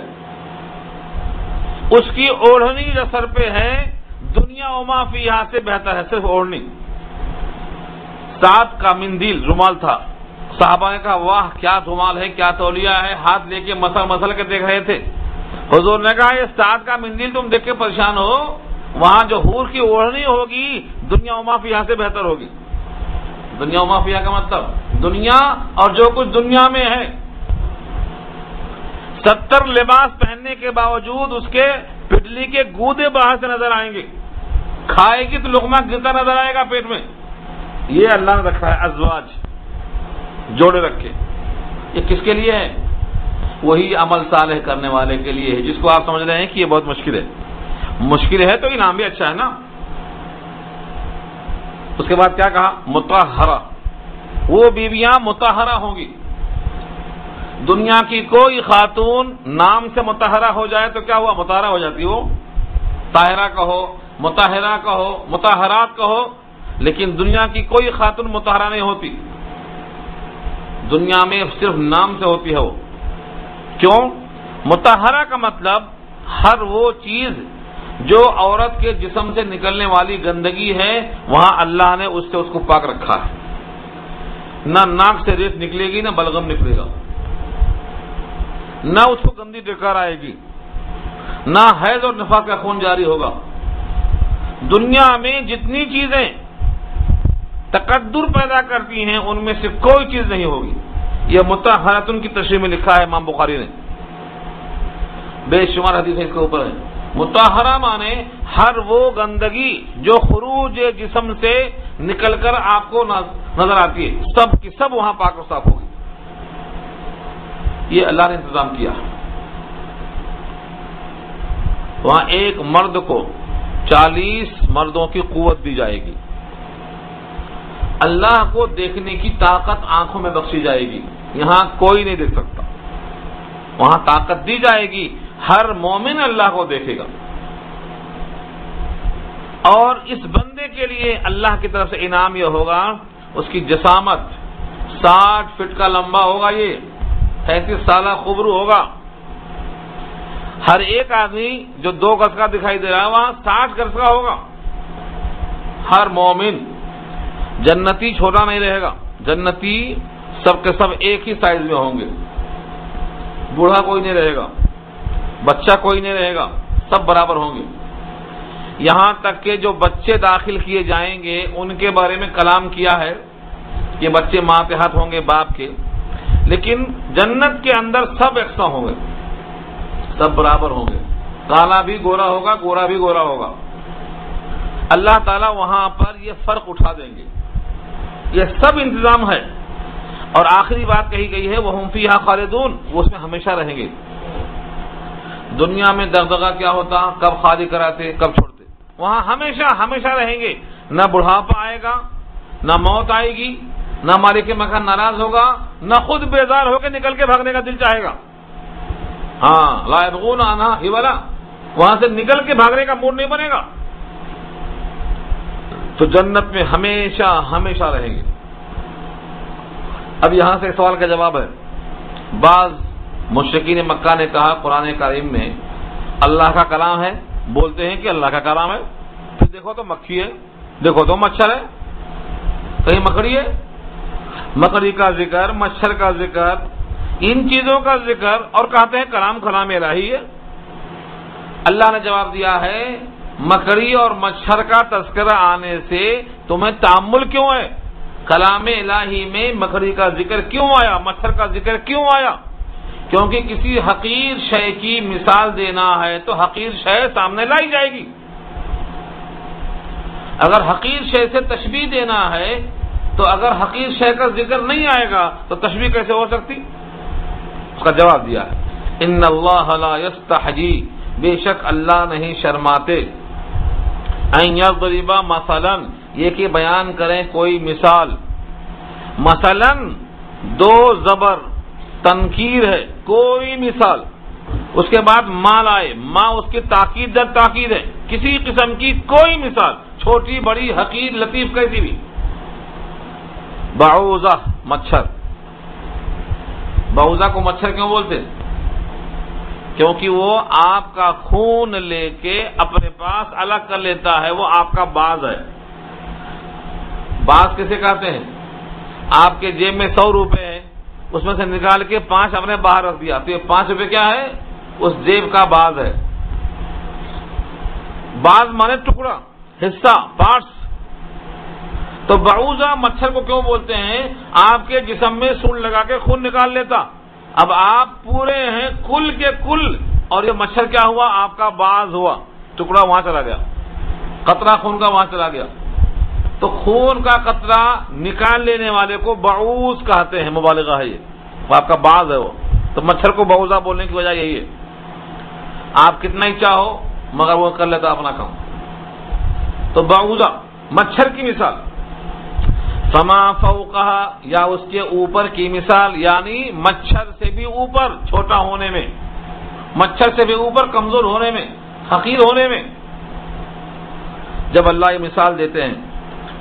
اس کی اوڑھنی جو سر پہ ہے دنیا وما فیہا سے بہتر ہے، صرف اوڑھنی. 7 کا مندیل رومال تھا، صحابہ نے کہا واہ کیا رومال ہے، کیا تولیہ ہے، ہاتھ لے کے مسل کے دیکھ رہے تھے. حضور نے کہا یہ 7 کا مندیل تم دیکھ کے پریشان ہو، وہاں جو حور کی اوڑھنی ہوگی دنیا وما فیہا سے بہتر ہوگی. دنیا وما فیہا کا مطلب دنیا اور جو کچھ دنیا میں ہے. 70 لباس پہننے کے باوجود اس کے پٹلی کے گودے باہر سے نظر آئیں گے، کھائے گی تو لقمہ گرتا نظر آئے گا پیٹ میں. یہ اللہ نے رکھا ہے ازواج، جوڑے رکھے. یہ کس کے لیے ہے؟ وہی عمل صالح کرنے والے کے لیے ہے، جس کو آپ سمجھ رہے ہیں کہ یہ بہت مشکل ہے. مشکل ہے تو انعام بھی اچھا ہے نا. اس کے بعد کیا کہا؟ مطہرہ، وہ بیویاں مطہرہ ہوں گی. دنیا کی کوئی خاتون نام سے مطہرہ ہو جائے تو کیا ہوا؟ مطہرہ ہو جاتی. وہ طاہرہ کہو، مطہرہ کہو، مطہرات کہو، لیکن دنیا کی کوئی خاتون مطہرہ نہیں ہوتی. دنیا میں صرف نام سے ہوتی ہے وہ. کیوں؟ مطہرہ کا مطلب ہر وہ چیز جو عورت کے جسم سے نکلنے والی گندگی ہے وہاں اللہ نے اس سے اس کو پاک رکھا ہے. نہ ناک سے ریت نکلے گی، نہ بلغم نکلے گا، نہ اس کو گندی ڈکار آئے گی، نہ حیض اور نفاس کا خون جاری ہوگا۔ دنیا میں جتنی چیزیں تقدر پیدا کرتی ہیں ان میں سے کوئی چیز نہیں ہوگی۔ یہ مطہرۃ کی تشریح میں لکھا ہے امام بخاری نے، بے شمار حدیثیں اس کے اوپر ہیں۔ مطہرہ مانے ہر وہ گندگی جو خروج جسم سے نکل کر آپ کو نظر آتی ہے، سب کی سب وہاں پاک و صاف ہوگی۔ یہ اللہ نے انتظام کیا۔ وہاں ایک مرد کو 40 مردوں کی قوت دی جائے گی۔ اللہ کو دیکھنے کی طاقت آنکھوں میں بخشی جائے گی، یہاں کوئی نہیں دیکھ سکتا، وہاں طاقت دی جائے گی، ہر مومن اللہ کو دیکھے گا۔ اور اس بندے کے لیے اللہ کی طرف سے انعام یہ ہوگا، اس کی جسامت 60 فٹ کا لمبا ہوگا، یہ 35 سالہ خبرو ہوگا۔ ہر ایک آدمی جو 2 گز کا دکھائی دے رہا ہے وہاں 60 گز کا ہوگا۔ ہر مومن جنتی چھوٹا نہیں رہے گا، جنتی سب کے سب ایک ہی سائز میں ہوں گے، بوڑھا کوئی نہیں رہے گا، بچہ کوئی نہیں رہے گا، سب برابر ہوں گے۔ یہاں تک کہ جو بچے داخل کیے جائیں گے ان کے بارے میں کلام کیا ہے کہ بچے ماتحت ہوں گے باپ کے، لیکن جنت کے اندر سب یکساں ہوں گے، سب برابر ہوں گے، کالا بھی گورا ہوگا، گورا بھی گورا ہوگا۔ اللہ تعالیٰ وہاں پر یہ فرق اٹھا دیں گے، یہ سب انتظام ہے۔ اور آخری بات کہی گئی ہے وَهُمْ فِيهَا خَالِدُونَ، وہ اس میں ہمیشہ رہیں گے۔ دنیا میں دغدغہ کیا ہوتا، کب خالی کراتے کب چھوڑتے، وہاں ہمیشہ ہمیشہ رہیں گے، نہ بڑھاپا آئے گا، نہ موت آئے گی، نہ مالک مکان ناراض ہوگا، نہ خود بیزار ہو کے نکل کے بھاگنے کا دل چاہے گا۔ ہاں لا يبغون عنها حولا، وہاں سے نکل کے بھاگنے کا موڈ نہیں بنے گا۔ تو جنت میں ہمیشہ ہمیشہ رہیں گے۔ اب یہاں سے سوال کا جواب ہے، بعض مشرکین مکہ نے کہا قرآن کریم میں اللہ کا کلام ہے، بولتے ہیں کہ اللہ کا کلام ہے، پھر دیکھو تو مکھی ہے، دیکھو تو مچھر ہے، کہیں مکڑی ہے، مکڑی کا ذکر، مچھر کا ذکر، ان چیزوں کا ذکر، اور کہتے ہیں کلام الہی ہے۔ اللہ نے جواب دیا ہے مکڑی اور مچھر کا تذکرہ آنے سے تمہیں تعمل کیوں ہے؟ کلام الہی میں مکڑی کا ذکر کیوں آیا، مچھر کا ذکر کیوں آیا؟ کیونکہ کسی حقیر شے کی مثال دینا ہے تو حقیر شے سامنے لائی جائے گی۔ اگر حقیر شے سے تشبیہ دینا ہے تو اگر حقیر شے کا ذکر نہیں آئے گا تو تشبیہ کیسے ہو سکتی؟ اس کا جواب دیا ہے ان اللہ لا یستحیی، بے شک اللہ نہیں شرماتے، ان یضرب مثلا، یہ کہ بیان کریں کوئی مثال، مثلا 2 زبر تنکیر ہے، کوئی مثال، اس کے بعد ما لائے، ما اس کی تاکید در تاکید ہے، کسی قسم کی کوئی مثال، چھوٹی بڑی حقیر لطیف کیسی بھی۔ بعوضہ مچھر، بعوضہ کو مچھر کیوں بولتے؟ کیونکہ وہ آپ کا خون لے کے اپنے پاس الگ کر لیتا ہے، وہ آپ کا باز ہے۔ باز کسے کہتے ہیں؟ آپ کے جیب میں 100 روپے ہیں، اس میں سے نکال کے 5 اپنے باہر رکھ دیا تو یہ 5 روپے کیا ہے؟ اس جیب کا باز ہے۔ باز مانے ٹکڑا، حصہ، پارٹس۔ تو بعوضہ مچھر کو کیوں بولتے ہیں؟ آپ کے جسم میں سون لگا کے خون نکال لیتا، اب آپ پورے ہیں کل کے کل، اور یہ مچھر کیا ہوا؟ آپ کا باز ہوا، ٹکڑا وہاں چلا گیا، قطرہ خون کا وہاں چلا گیا۔ تو خون کا قطرہ نکال لینے والے کو بعوض کہتے ہیں، مبالغہ ہے یہ، وہ آپ کا باز ہے وہ۔ تو مچھر کو بعوضہ بولنے کی وجہ یہی ہے، آپ کتنا ہی چاہو مگر وہ کر لیتا اپنا کام۔ تو بعوضہ مچھر کی مثال، فما فوقہا، یا اس کے اوپر کی مثال، یعنی مچھر سے بھی اوپر چھوٹا ہونے میں، مچھر سے بھی اوپر کمزور ہونے میں، حقیر ہونے میں۔ جب اللہ یہ مثال دیتے ہیں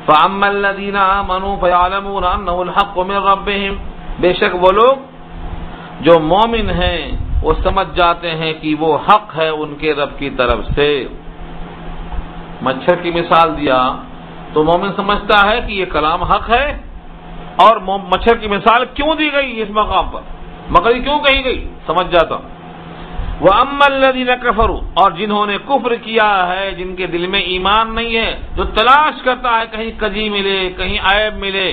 فَأَمَّا الَّذِينَ آمَنُوا فَيَعْلَمُونَ أَنَّهُ الْحَقُّ مِنْ رَبِّهِمْ، بے شک وہ لوگ جو مومن ہیں وہ سمجھ جاتے ہیں کہ وہ حق ہے ان کے رب کی طرف سے۔ مچھر کی مثال دیا تو مومن سمجھتا ہے کہ یہ کلام حق ہے، اور مچھر کی مثال کیوں دی گئی اس مقام پر، مکڑی کیوں کہی گئی، سمجھ جاتا ہوں۔ وَأَمَّا الَّذِينَ كَفَرُوا، اور جنہوں نے کفر کیا ہے، جن کے دل میں ایمان نہیں ہے، جو تلاش کرتا ہے کہیں کجی ملے، کہیں عیب ملے،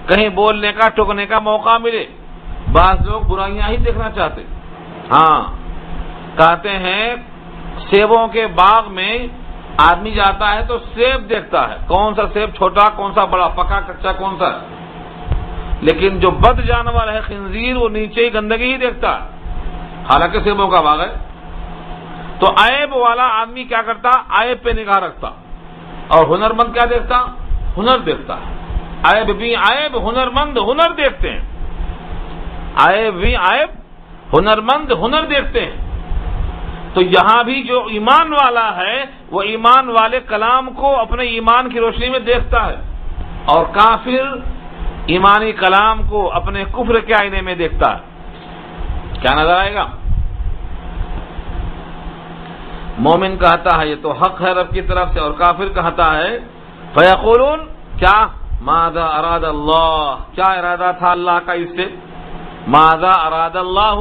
کہیں بولنے کا ٹوکنے کا موقع ملے۔ بعض لوگ برائیاں ہی دیکھنا چاہتے، ہاں کہتے ہیں سیبوں کے باغ میں آدمی جاتا ہے تو سیب دیکھتا ہے، کون سا سیب چھوٹا، کون سا بڑا، پکا کچا کون سا ہے، لیکن جو بد جانور ہے خنزیر وہ نیچے ہی گندگی ہی دیکھتا ہے، حالانکہ سیبوں کا باغ ہے۔ تو عیب والا آدمی کیا کرتا، عیب پہ نگاہ رکھتا، اور ہنرمند کیا دیکھتا، ہنر دیکھتا ہے۔ عیب بھی عیب، ہنرمند ہنر دیکھتے ہیں، عیب بھی عیب، ہنرمند ہنر دیکھتے ہیں۔ تو یہاں بھی جو ایمان والا ہے وہ ایمان والے کلام کو اپنے ایمان کی روشنی میں دیکھتا ہے، اور کافر ایمانی کلام کو اپنے کفر کے آئینے میں دیکھتا ہے۔ کیا نظر آئے گا؟ مومن کہتا ہے یہ تو حق ہے رب کی طرف سے، اور کافر کہتا ہے فیقولون، کیا ماذا اراد اللہ، کیا ارادہ تھا اللہ کا اس سے، ماذا اراد اللہ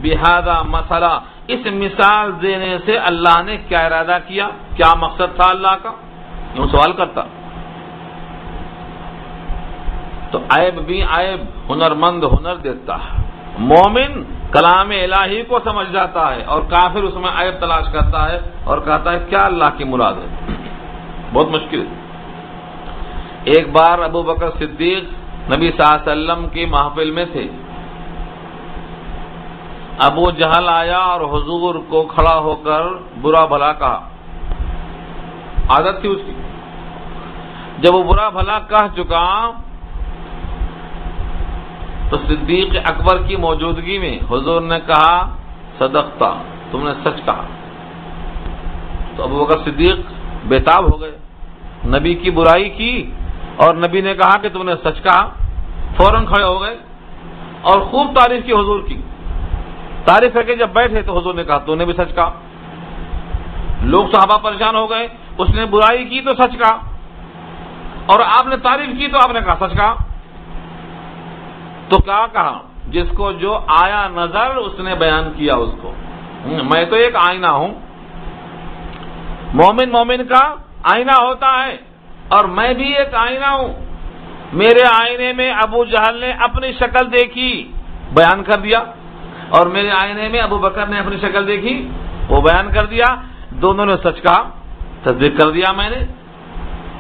بہذا مسئلہ، اس مثال دینے سے اللہ نے کیا ارادہ کیا، کیا مقصد تھا اللہ کا، یوں سوال کرتا۔ تو عیب بھی عیب، ہنرمند ہنر دیکھتا ہے۔ مومن کلام الہی کو سمجھ جاتا ہے، اور کافر اس میں عیب تلاش کرتا ہے اور کہتا ہے کیا اللہ کی مراد ہے۔ بہت مشکل ہے۔ ایک بار ابو بکر صدیق نبی صلی اللہ علیہ وسلم کی محفل میں تھے، ابو جہل آیا اور حضور کو کھڑا ہو کر برا بھلا کہا، عادت تھی اس کی۔ جب وہ برا بھلا کہہ چکا تو صدیق اکبر کی موجودگی میں حضور نے کہا صدقتا، تم نے سچ کہا۔ تو ابو بکر صدیق بے تاب ہو گئے، نبی کی برائی کی اور نبی نے کہا کہ تم نے سچ کہا، فوراً کھڑے ہو گئے اور خوب تعریف کی حضور کی۔ تعریف کر کے جب بیٹھے تو حضور نے کہا تو نے بھی سچ کہا۔ لوگ صحابہ پریشان ہو گئے، اس نے برائی کی تو سچ کہا، اور آپ نے تعریف کی تو آپ نے کہا سچ کہا۔ تو کیا کہا، جس کو جو آیا نظر اس نے بیان کیا اس کو۔ میں تو ایک آئینہ ہوں، مومن کا آئینہ ہوتا ہے، اور میں بھی ایک آئینہ ہوں۔ میرے آئینے میں ابو جہل نے اپنی شکل دیکھی، بیان کر دیا، اور میرے آئینے میں ابو بکر نے اپنی شکل دیکھی، وہ بیان کر دیا، دونوں نے سچ کہا، تصدیق کر دیا میں نے۔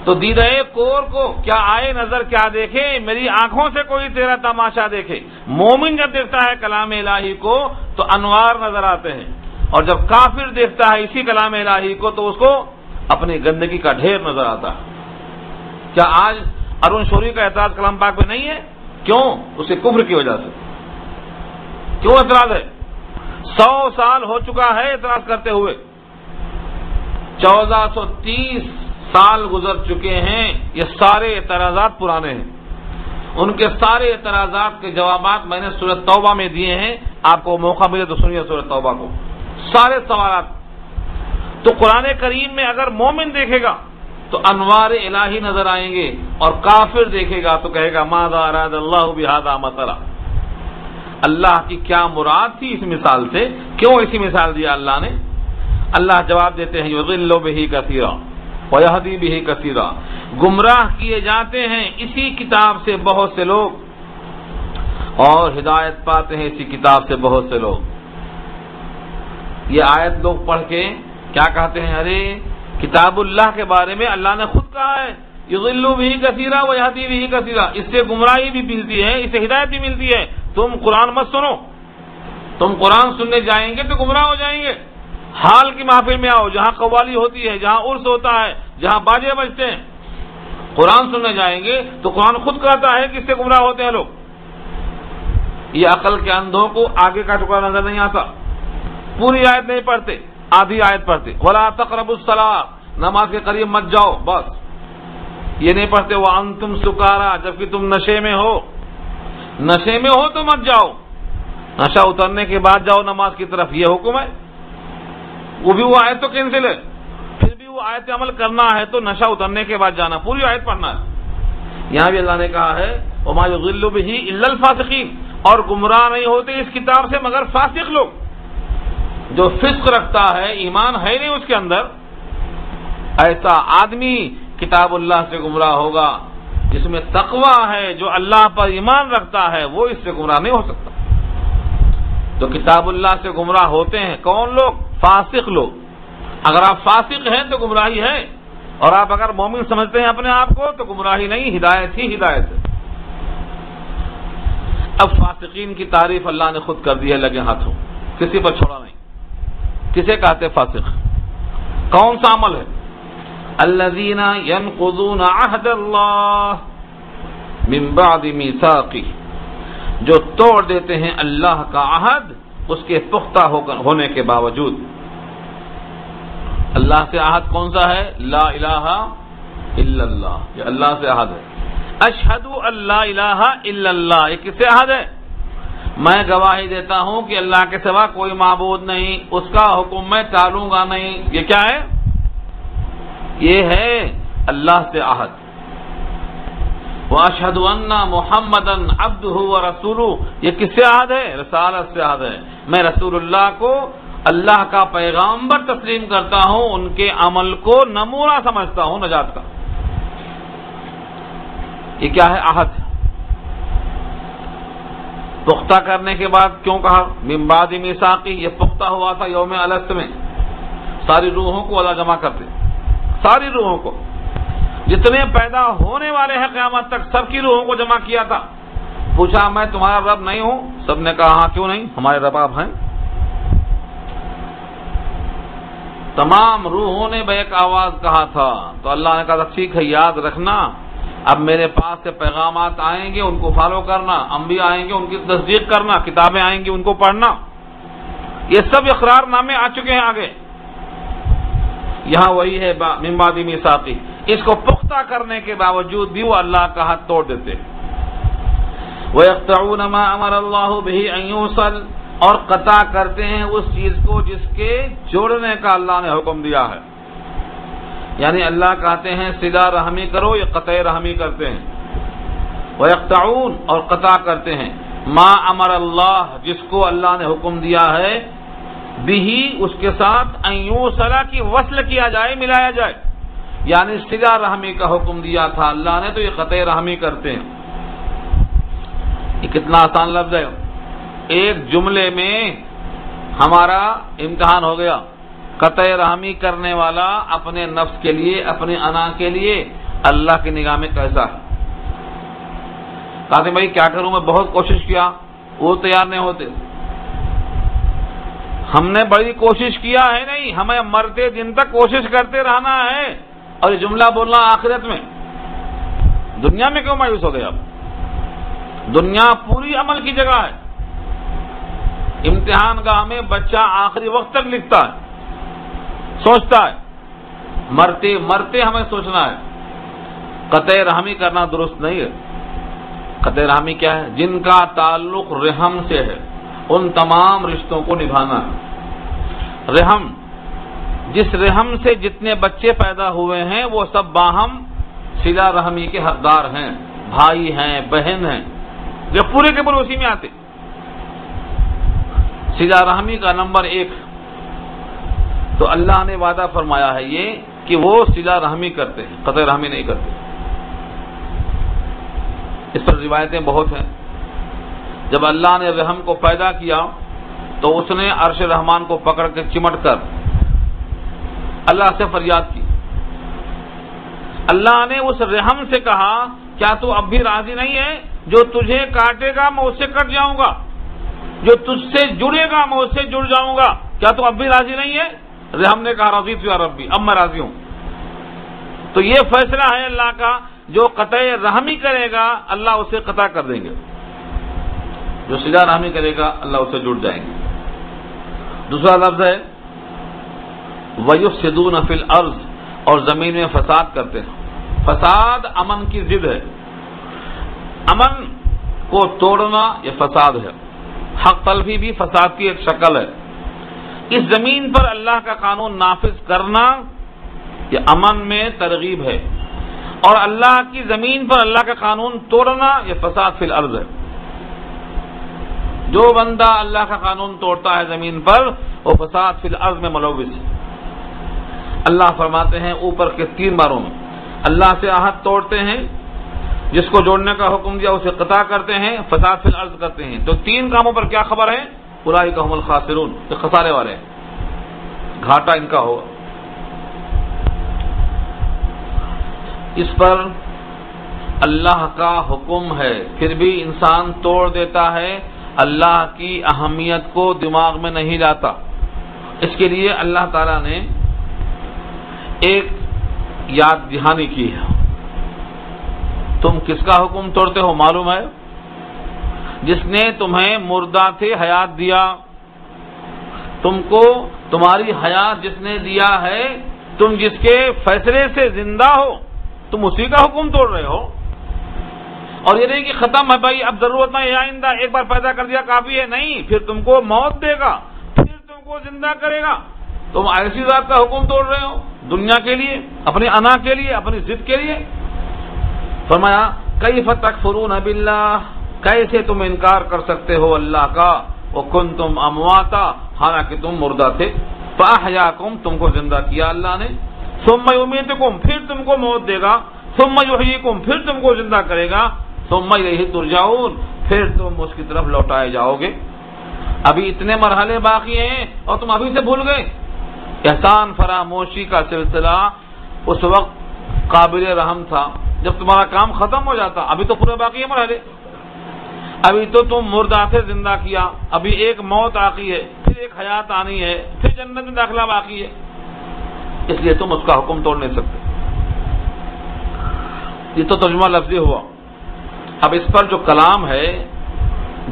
تو دیدہ کور کو کیا آئے نظر کیا دیکھے، میری آنکھوں سے کوئی تیرا تماشا دیکھے۔ مومن جب دیکھتا ہے کلام الہی کو تو انوار نظر آتے ہیں، اور جب کافر دیکھتا ہے اسی کلام الہی کو تو اس کو اپنی گندگی کا ڈھیر نظر آتا ہے۔ کیا آج ارون شوری کا اعتراض کلام پاک میں نہیں ہے؟ کیوں؟ اس کے کفر کی وجہ سے۔ کیوں اعتراض ہے؟ 100 سال ہو چکا ہے اعتراض کرتے ہوئے، 1430 سال گزر چکے ہیں، یہ سارے اعتراضات پرانے ہیں۔ ان کے سارے اعتراضات کے جوابات میں نے سورۃ توبہ میں دیے ہیں، آپ کو موقع ملے تو سنیے سورۃ توبہ کو، سارے سوالات۔ تو قرآن کریم میں اگر مومن دیکھے گا تو انوار الہی نظر آئیں گے، اور کافر دیکھے گا تو کہے گا ماذا اراد اللہ بہذا مثلا، اللہ کی کیا مراد تھی اس مثال سے، کیوں ایسی مثال دیا اللہ نے؟ اللہ جواب دیتے ہیں یضل بہ کثیرا ویہدی بہ کثیرا، گمراہ کیے جاتے ہیں اسی کتاب سے بہت سے لوگ، اور ہدایت پاتے ہیں اسی کتاب سے بہت سے لوگ۔ یہ آیت لوگ پڑھ کے کیا کہتے ہیں، ارے کتاب اللہ کے بارے میں اللہ نے خود کہا ہے یضل بہ کثیرا ویہدی بہ کثیرا، اس سے گمراہی بھی ملتی ہے، اس سے ہدایت بھی ملتی ہے، تم قرآن مت سنو، تم قرآن سننے جائیں گے تو گمراہ ہو جائیں گے۔ حال کی محفل میں آؤ جہاں قوالی ہوتی ہے، جہاں عرس ہوتا ہے، جہاں باجے بجتے ہیں، قرآن سننے جائیں گے تو قرآن خود کہتا ہے کہ اس سے گمراہ ہوتے ہیں لوگ۔ یہ عقل کے اندھوں کو آگے کا ٹکڑا نظر نہیں آتا، پوری آیت نہیں پڑھتے، آدھی آیت پڑھتے، وَلَا تَقْرَبُوا الصَّلَاةَ، نماز کے قریب مت جاؤ، بس یہ نہیں پڑھتے، وَأَنْتُمْ سُكَارَىٰ، جبکہ تم نشے میں ہو، نشے میں ہو تو مت جاؤ، نشہ اترنے کے بعد جاؤ نماز کی طرف، یہ حکم ہے۔ وہ بھی وہ آیت تو کینسل ہے، پھر بھی وہ آیت عمل کرنا ہے تو نشہ اترنے کے بعد جانا، پوری آیت پڑھنا ہے۔ یہاں بھی اللہ نے کہا ہے وما یضل بہ الا الفاسقین، اور گمراہ نہیں ہوتے اس کتاب سے مگر فاسق لوگ. جو فسق رکھتا ہے، ایمان ہے نہیں اس کے اندر، ایسا آدمی کتاب اللہ سے گمراہ ہوگا. جس میں تقویٰ ہے، جو اللہ پر ایمان رکھتا ہے، وہ اس سے گمراہ نہیں ہو سکتا. تو کتاب اللہ سے گمراہ ہوتے ہیں کون لوگ؟ فاسق لوگ. اگر آپ فاسق ہیں تو گمراہی ہے، اور آپ اگر مومن سمجھتے ہیں اپنے آپ کو تو گمراہی نہیں، ہدایت ہی ہدایت ہے. اب فاسقین کی تعریف اللہ نے خود کر دی ہے لگے ہاتھوں، کسی پر چھوڑا نہیں. کسے کہتے فاسق؟ کون سا عمل ہے؟ الذین ينقضون عہد اللہ من بعد میثاقہ، جو توڑ دیتے ہیں اللہ کا عہد اس کے پختہ ہونے کے باوجود. اللہ سے عہد کون سا ہے؟ لا الہ الا اللہ، یہ اللہ سے عہد ہے. اشہد ان لا الہ الا اللہ، یہ کس سے عہد ہے؟ میں گواہی دیتا ہوں کہ اللہ کے سوا کوئی معبود نہیں، اس کا حکم میں ٹالوں گا نہیں. یہ کیا ہے؟ یہ ہے اللہ سے عہد. واشہد ان محمدا عبدہ ورسولہ، یہ کس سے عہد ہے؟ رسالت سے عہد ہے. میں رسول اللہ کو اللہ کا پیغامبر تسلیم کرتا ہوں، ان کے عمل کو نمونہ سمجھتا ہوں نجات کا. یہ کیا ہے؟ عہد. پختہ کرنے کے بعد کیوں کہا من بعد میثاقہ؟ یہ پختہ ہوا تھا یوم الست میں. ساری روحوں کو اللہ جمع کرتے، ساری روحوں کو، جتنے پیدا ہونے والے ہیں قیامت تک سب کی روحوں کو جمع کیا تھا. پوچھا میں تمہارا رب نہیں ہوں؟ سب نے کہا ہاں کیوں نہیں، ہمارے رب آپ ہیں. تمام روحوں نے ایک آواز کہا تھا. تو اللہ نے کہا ٹھیک ہے، یاد رکھنا اب میرے پاس سے پیغامات آئیں گے، ان کو فالو کرنا، انبیاء آئیں گے ان کی تصدیق کرنا، کتابیں آئیں گی ان کو پڑھنا. یہ سب اقرار نامے آ چکے ہیں آگے. یہاں وہی ہے من بعد میثاقہ، اس کو پختہ کرنے کے باوجود بھی وہ اللہ کا حد توڑ دیتے. وَيَقْطَعُونَ مَا أَمَرَ اللَّهُ بِهِ أَن يُوصَلَ، اور قطع کرتے ہیں اس چیز کو جس کے جوڑنے کا اللہ نے حکم دیا ہے. یعنی اللہ کہتے ہیں صلہ رحمی کرو، یہ قطع رحمی کرتے ہیں. وَيَقْطَعُونَ، اور قطع کرتے ہیں ما امر اللہ، جس کو اللہ نے حکم دیا ہے بھی اس کے ساتھ ان یوصل کی وصل کیا جائے، ملایا جائے. یعنی صلہ رحمی کا حکم دیا تھا اللہ نے تو یہ قطع رحمی کرتے ہیں. یہ کتنا آسان لفظ ہے. ایک جملے میں ہمارا امتحان ہو گیا. قطع رحمی کرنے والا اپنے نفس کے لیے، اپنے انا کے لیے اللہ کی نگاہ میں کیسا ہے؟ کہتے بھائی کیا کروں، میں بہت کوشش کیا، وہ تیار نہیں ہوتے. ہم نے بڑی کوشش کیا ہے نہیں، ہمیں مرتے دن تک کوشش کرتے رہنا ہے. اور یہ جملہ بولنا آخرت میں. دنیا میں کیوں مایوس ہو گئے؟ اب دنیا پوری عمل کی جگہ ہے. امتحان گاہ میں بچہ آخری وقت تک لکھتا ہے، سوچتا ہے. مرتے مرتے ہمیں سوچنا ہے. قطع رحمی کرنا درست نہیں ہے. قطع رحمی کیا ہے؟ جن کا تعلق رحم سے ہے ان تمام رشتوں کو نبھانا ہے. رحم، جس رحم سے جتنے بچے پیدا ہوئے ہیں وہ سب باہم صلہ رحمی کے حقدار ہیں، بھائی ہیں، بہن ہیں، جو پورے کے پورے اسی میں آتے. صلہ رحمی کا نمبر 1. تو اللہ نے وعدہ فرمایا ہے یہ کہ وہ صلہ رحمی کرتے ہیں، قطع رحمی نہیں کرتے. اس پر روایتیں بہت ہیں. جب اللہ نے رحم کو پیدا کیا تو اس نے عرش رحمان کو پکڑ کے چمٹ کر اللہ سے فریاد کی. اللہ نے اس رحم سے کہا کیا تو اب بھی راضی نہیں ہے؟ جو تجھے کاٹے گا میں اس سے کٹ جاؤں گا، جو تجھ سے جڑے گا میں اس سے جڑ جاؤں گا. کیا تو اب بھی راضی نہیں ہے؟ رحم نے کہا رضیت یا ربی، اب میں راضی ہوں. تو یہ فیصلہ ہے اللہ کا، جو قطع رحمی کرے گا اللہ اسے قطع کر دیں گے، جو صلہ رحمی کرے گا اللہ اسے جڑ جائیں گے. دوسرا لفظ ہے وَيُفْسِدُونَ فِي الْأَرْضِ، اور زمین میں فساد کرتے ہیں. فساد امن کی ضد ہے. امن کو توڑنا یہ فساد ہے. حق طلبی بھی فساد کی ایک شکل ہے. اس زمین پر اللہ کا قانون نافذ کرنا یہ امن میں ترغیب ہے. اور اللہ کی زمین پر اللہ کا قانون توڑنا یہ فساد فی الارض ہے. جو بندہ اللہ کا قانون توڑتا ہے زمین پر وہ فساد فی الارض میں ملوث ہے. اللہ فرماتے ہیں اوپر کے 3 باروں میں اللہ سے عہد توڑتے ہیں، جس کو جوڑنے کا حکم دیا اسے قطع کرتے ہیں، فساد فی الارض کرتے ہیں. تو 3 کاموں پر کیا خبر ہے؟ اولئک هم الخاسرون، یہ خسارے والے ہیں، گھاٹا ان کا ہوگا. اس پر اللہ کا حکم ہے پھر بھی انسان توڑ دیتا ہے، اللہ کی اہمیت کو دماغ میں نہیں لاتا. اس کے لیے اللہ تعالیٰ نے ایک یاد دہانی کی ہے. تم کس کا حکم توڑتے ہو معلوم ہے؟ جس نے تمہیں مردہ سے حیات دیا، تم کو تمہاری حیات جس نے دیا ہے، تم جس کے فیصلے سے زندہ ہو، تم اسی کا حکم توڑ رہے ہو. اور یہ نہیں کہ ختم ہے بھائی اب ضرورت نہیں ہے آئندہ، ایک بار پیدا کر دیا کافی ہے. نہیں، پھر تم کو موت دے گا، پھر تم کو زندہ کرے گا. تم ایسی ذات کا حکم توڑ رہے ہو دنیا کے لیے، اپنی انا کے لیے، اپنی ضد کے لیے. فرمایا کیف تکفرون باللہ، کیسے تم انکار کر سکتے ہو اللہ کا، وکنتم امواتا، حالانکہ تم مردہ تھے. فاحیاکم، تم کو زندہ کیا اللہ نے. ثم یمیتکم، پھر تم کو موت دے گا. ثم یحییکم، پھر تم کو زندہ کرے گا. ثم الیہ ترجعون، پھر تم اس کی طرف لوٹائے جاؤ گے. ابھی اتنے مرحلے باقی ہیں اور تم ابھی سے بھول گئے. احسان فراموشی کا سلسلہ اس وقت قابل رحم تھا جب تمہارا کام ختم ہو جاتا. ابھی تو پورے باقی ہے مرحلے. ابھی تو تم مردہ سے زندہ کیا، ابھی ایک موت باقی ہے، پھر ایک حیات آنی ہے، پھر جنت میں داخلہ باقی ہے. اس لیے تم اس کا حکم توڑ نہیں سکتے. یہ تو ترجمہ لفظی ہوا. اب اس پر جو کلام ہے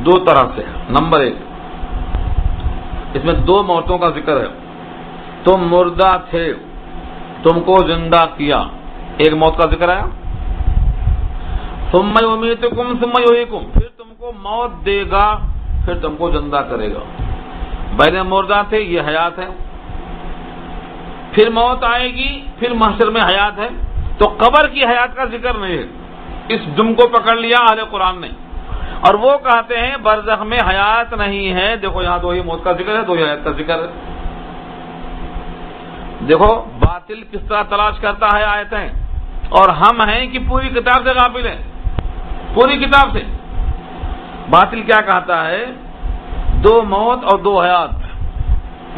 2 طرح سے. نمبر 1، اس میں 2 موتوں کا ذکر ہے. تم مردہ تھے، تم کو زندہ کیا، ایک موت کا ذکر آیا. ثم یمیتکم ثم یحییکم، پھر تم کو موت دے گا، پھر تم کو زندہ کرے گا. پہلے مردہ تھے، یہ حیات ہے. پھر موت آئے گی، پھر محشر میں حیات ہے. تو قبر کی حیات کا ذکر نہیں ہے. اس جم کو پکڑ لیا اہل قرآن نے، اور وہ کہتے ہیں برزخ میں حیات نہیں ہے. دیکھو یہاں 2 ہی موت کا ذکر ہے، 2 ہی حیات کا ذکر ہے. دیکھو باطل کس طرح تلاش کرتا ہے آیتیں، اور ہم ہیں کہ پوری کتاب سے غافل ہیں. پوری کتاب سے باطل کیا کہتا ہے؟ 2 موت اور 2 حیات.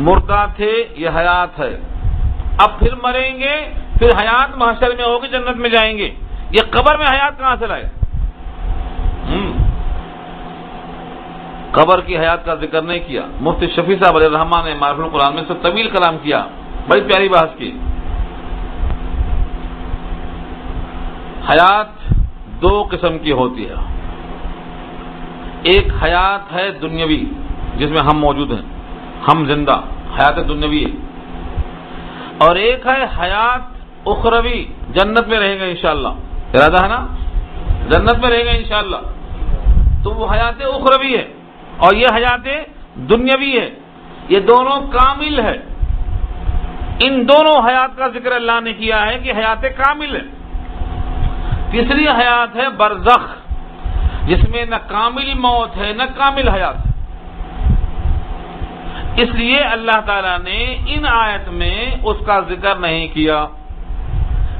مردہ تھے، یہ حیات ہے. اب پھر مریں گے، پھر حیات محشر میں ہوگی، جنت میں جائیں گے. یہ قبر میں حیات کہاں سے لائے؟ قبر کی حیات کا ذکر نہیں کیا. مفتی شفیع صاحب علیہ الرحمٰن نے معرفت القرآن میں سے طویل کلام کیا، بڑی پیاری بحث کی. حیات 2 قسم کی ہوتی ہے. ایک حیات ہے دنیاوی جس میں ہم موجود ہیں، ہم زندہ، حیات دنیاوی ہے. اور ایک ہے حیات اخروی، جنت میں رہے گا انشاءاللہ. ارادہ ہے نا، جنت میں رہے گا انشاءاللہ. تو وہ حیات اخروی ہے اور یہ حیات دنیاوی ہے. یہ دونوں کامل ہے. ان دونوں حیات کا ذکر اللہ نے کیا ہے کہ حیات کامل ہے. تیسری حیات ہے برزخ، جس میں نہ کامل موت ہے نہ کامل حیات ہے. اس لیے اللہ تعالیٰ نے ان آیت میں اس کا ذکر نہیں کیا.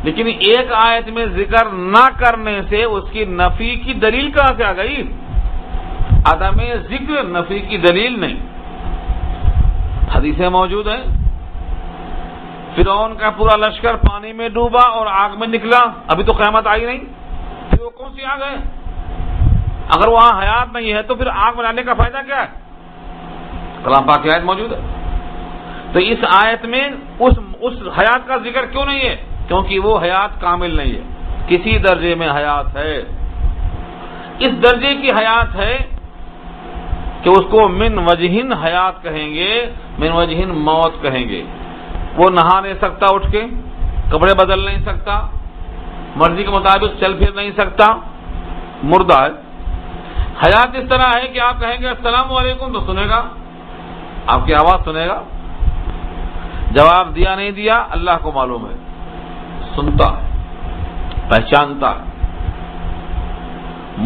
لیکن ایک آیت میں ذکر نہ کرنے سے اس کی نفی کی دلیل کہاں سے آ گئی؟ عدم ذکر نفی کی دلیل نہیں. حدیثیں موجود ہیں، فرعون کا پورا لشکر پانی میں ڈوبا اور آگ میں نکلا، ابھی تو قیامت آئی نہیں، پھر وہ کون سی آگ ہے؟ اگر وہاں حیات نہیں ہے تو پھر آگ بنانے کا فائدہ کیا ہے؟ کلام پاک کی آیت موجود ہے. تو اس آیت میں اس حیات کا ذکر کیوں نہیں ہے؟ کیونکہ وہ حیات کامل نہیں ہے، کسی درجے میں حیات ہے. اس درجے کی حیات ہے کہ اس کو من وجہن حیات کہیں گے، من وجہن موت کہیں گے. وہ نہا نہیں سکتا اٹھ کے، کپڑے بدل نہیں سکتا، مرضی کے مطابق چل پھر نہیں سکتا، مردہ ہے. حیات اس طرح ہے کہ آپ کہیں گے السلام علیکم تو سنے گا، آپ کی آواز سنے گا. جواب دیا نہیں دیا اللہ کو معلوم ہے، سنتا ہے. پہچانتا ہے.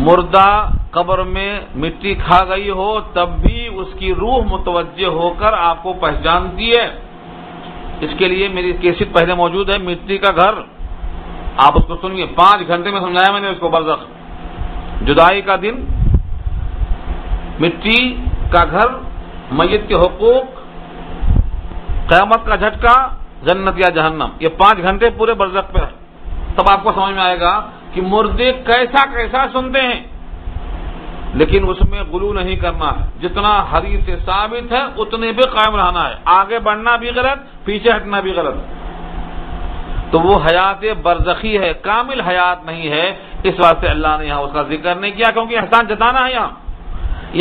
مردہ قبر میں مٹی کھا گئی ہو تب بھی اس کی روح متوجہ ہو کر آپ کو پہچانتی ہے. اس کے لیے میری کیسٹ پہلے موجود ہے، مٹی کا گھر. آپ اس کو سنیے، 5 گھنٹے میں سمجھایا میں نے اس کو. برزخ، جدائی کا دن، مٹی کا گھر، میت کے حقوق، قیامت کا جھٹکا، جنت یا جہنم، یہ 5 گھنٹے پورے برزخ پہ ہے. تب آپ کو سمجھ میں آئے گا کہ مردے کیسا کیسا سنتے ہیں، لیکن اس میں غلو نہیں کرنا ہے. جتنا حدیث سے ثابت ہے اتنے پہ قائم رہنا ہے. آگے بڑھنا بھی غلط، پیچھے ہٹنا بھی غلط. تو وہ حیات برزخی ہے، کامل حیات نہیں ہے. اس واسطے اللہ نے یہاں اس کا ذکر نہیں کیا، کیونکہ احسان جتانا ہے.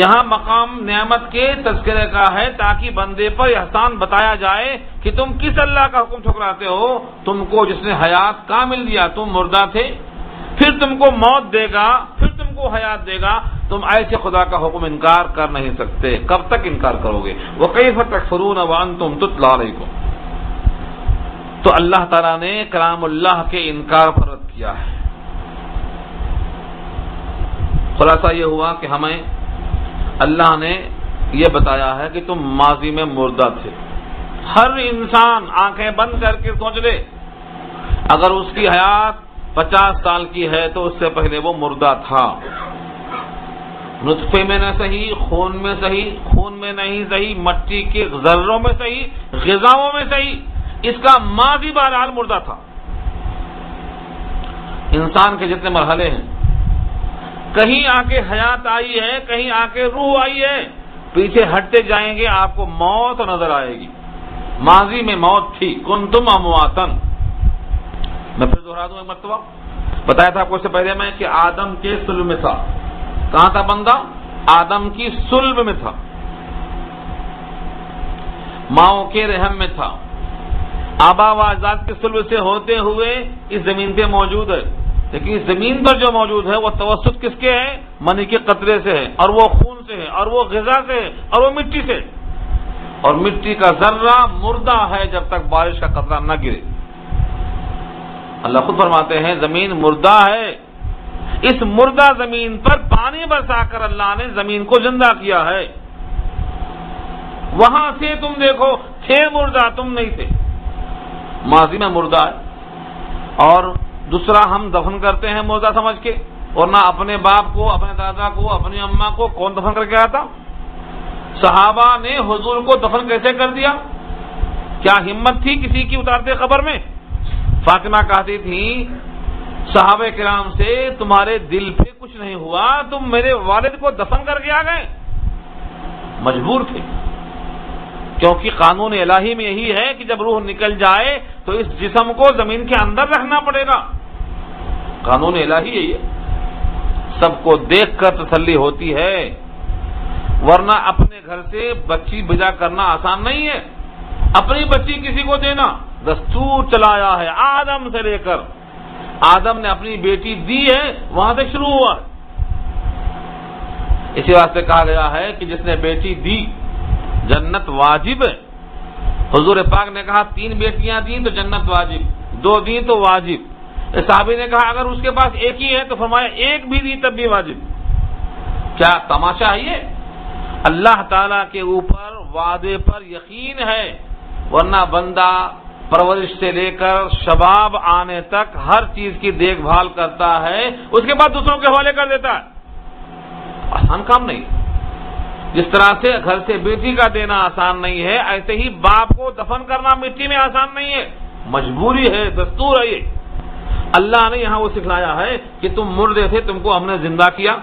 یہاں مقام نعمت کے تذکرے کا ہے تاکہ بندے پر احسان بتایا جائے کہ تم کس اللہ کا حکم ٹھکراتے ہو. تم کو جس نے حیات کامل دیا، تم مردہ تھے، پھر تم کو موت دے گا، پھر تم کو حیات دے گا. تم ایسے خدا کا حکم انکار کر نہیں سکتے. کب تک انکار کرو گے؟ وَكَيْفَ تَكْفُرُونَ وَأَنْتُمْ تُتْلَىٰ عَلَيْكُمْ. تو اللہ تعالیٰ نے کلام اللہ کے انکار پر رد کیا ہے. خلاصہ یہ ہوا کہ ہمیں اللہ نے یہ بتایا ہے کہ تم ماضی میں مردہ تھے. ہر انسان آنکھیں بند کر کے سوچ لے، اگر اس کی حیات 50 سال کی ہے تو اس سے پہلے وہ مردہ تھا. نطفے میں نہ صحیح، خون میں صحیح، خون میں نہیں صحیح، مٹی کے ذروں میں صحیح، غذاؤں میں صحیح، اس کا ماضی بہرحال مردہ تھا. انسان کے جتنے مرحلے ہیں، کہیں آ کے حیات آئی ہے، کہیں آ کے روح آئی ہے. پیچھے ہٹتے جائیں گے آپ کو موت نظر آئے گی. ماضی میں موت تھی، کنتم امواتن. میں پھر دوہرا دوں ایک مرتبہ، بتایا تھا آپ کو اس سے پہلے میں کہ آدم کے صلب میں تھا. کہاں تھا بندہ؟ آدم کی صلب میں تھا، ماؤں کے رحم میں تھا. آبا و اجداد کے صلب سے ہوتے ہوئے اس زمین پہ موجود ہے. لیکن اس زمین پر جو موجود ہے وہ توسط کس کے ہے؟ منی کے قطرے سے ہے، اور وہ خون سے ہے، اور وہ غذا سے ہے، اور وہ مٹی سے. اور مٹی کا ذرہ مردہ ہے جب تک بارش کا قطرہ نہ گرے. اللہ خود فرماتے ہیں زمین مردہ ہے. اس مردہ زمین پر پانی برسا کر اللہ نے زمین کو زندہ کیا ہے. وہاں سے تم دیکھو، تھے مردہ، تم نہیں تھے. ماضی میں مردہ ہے. اور دوسرا، ہم دفن کرتے ہیں مردہ سمجھ کے، اور نہ اپنے باپ کو، اپنے دادا کو، اپنی اماں کو کون دفن کر کے آیا تھا؟ صحابہ نے حضور کو دفن کیسے کر دیا؟ کیا ہمت تھی کسی کی اتارتے قبر میں؟ فاطمہ کہتی تھی صحابہ کرام سے، تمہارے دل پہ کچھ نہیں ہوا، تم میرے والد کو دفن کر کے آ گئے. مجبور تھے، کیونکہ قانون الہی میں یہی ہے کہ جب روح نکل جائے تو اس جسم کو زمین کے اندر رکھنا پڑے گا. قانون الہی یہی ہے. سب کو دیکھ کر تسلی ہوتی ہے، ورنہ اپنے گھر سے بچی بجا کرنا آسان نہیں ہے. اپنی بچی کسی کو دینا دستور چلایا ہے آدم سے لے کر. آدم نے اپنی بیٹی دی ہے، وہاں سے شروع ہوا. اسی واسطے کہا گیا ہے کہ جس نے بیٹی دی جنت واجب ہے. حضور پاک نے کہا 3 بیٹیاں دیں تو جنت واجب، 2 دیں تو واجب. صحابی نے کہا اگر اس کے پاس ایک ہی ہے تو فرمایا 1 بھی دی تب بھی واجب. کیا تماشا ہے یہ؟ اللہ تعالی کے اوپر وعدے پر یقین ہے، ورنہ بندہ پرورش سے لے کر شباب آنے تک ہر چیز کی دیکھ بھال کرتا ہے، اس کے بعد دوسروں کے حوالے کر دیتا ہے. آسان کام نہیں. جس طرح سے گھر سے بیٹی کا دینا آسان نہیں ہے، ایسے ہی باپ کو دفن کرنا مٹی میں آسان نہیں ہے. مجبوری ہے، دستور ہے. یہ اللہ نے یہاں وہ سکھلایا ہے کہ تم مردے تھے، تم کو ہم نے زندہ کیا،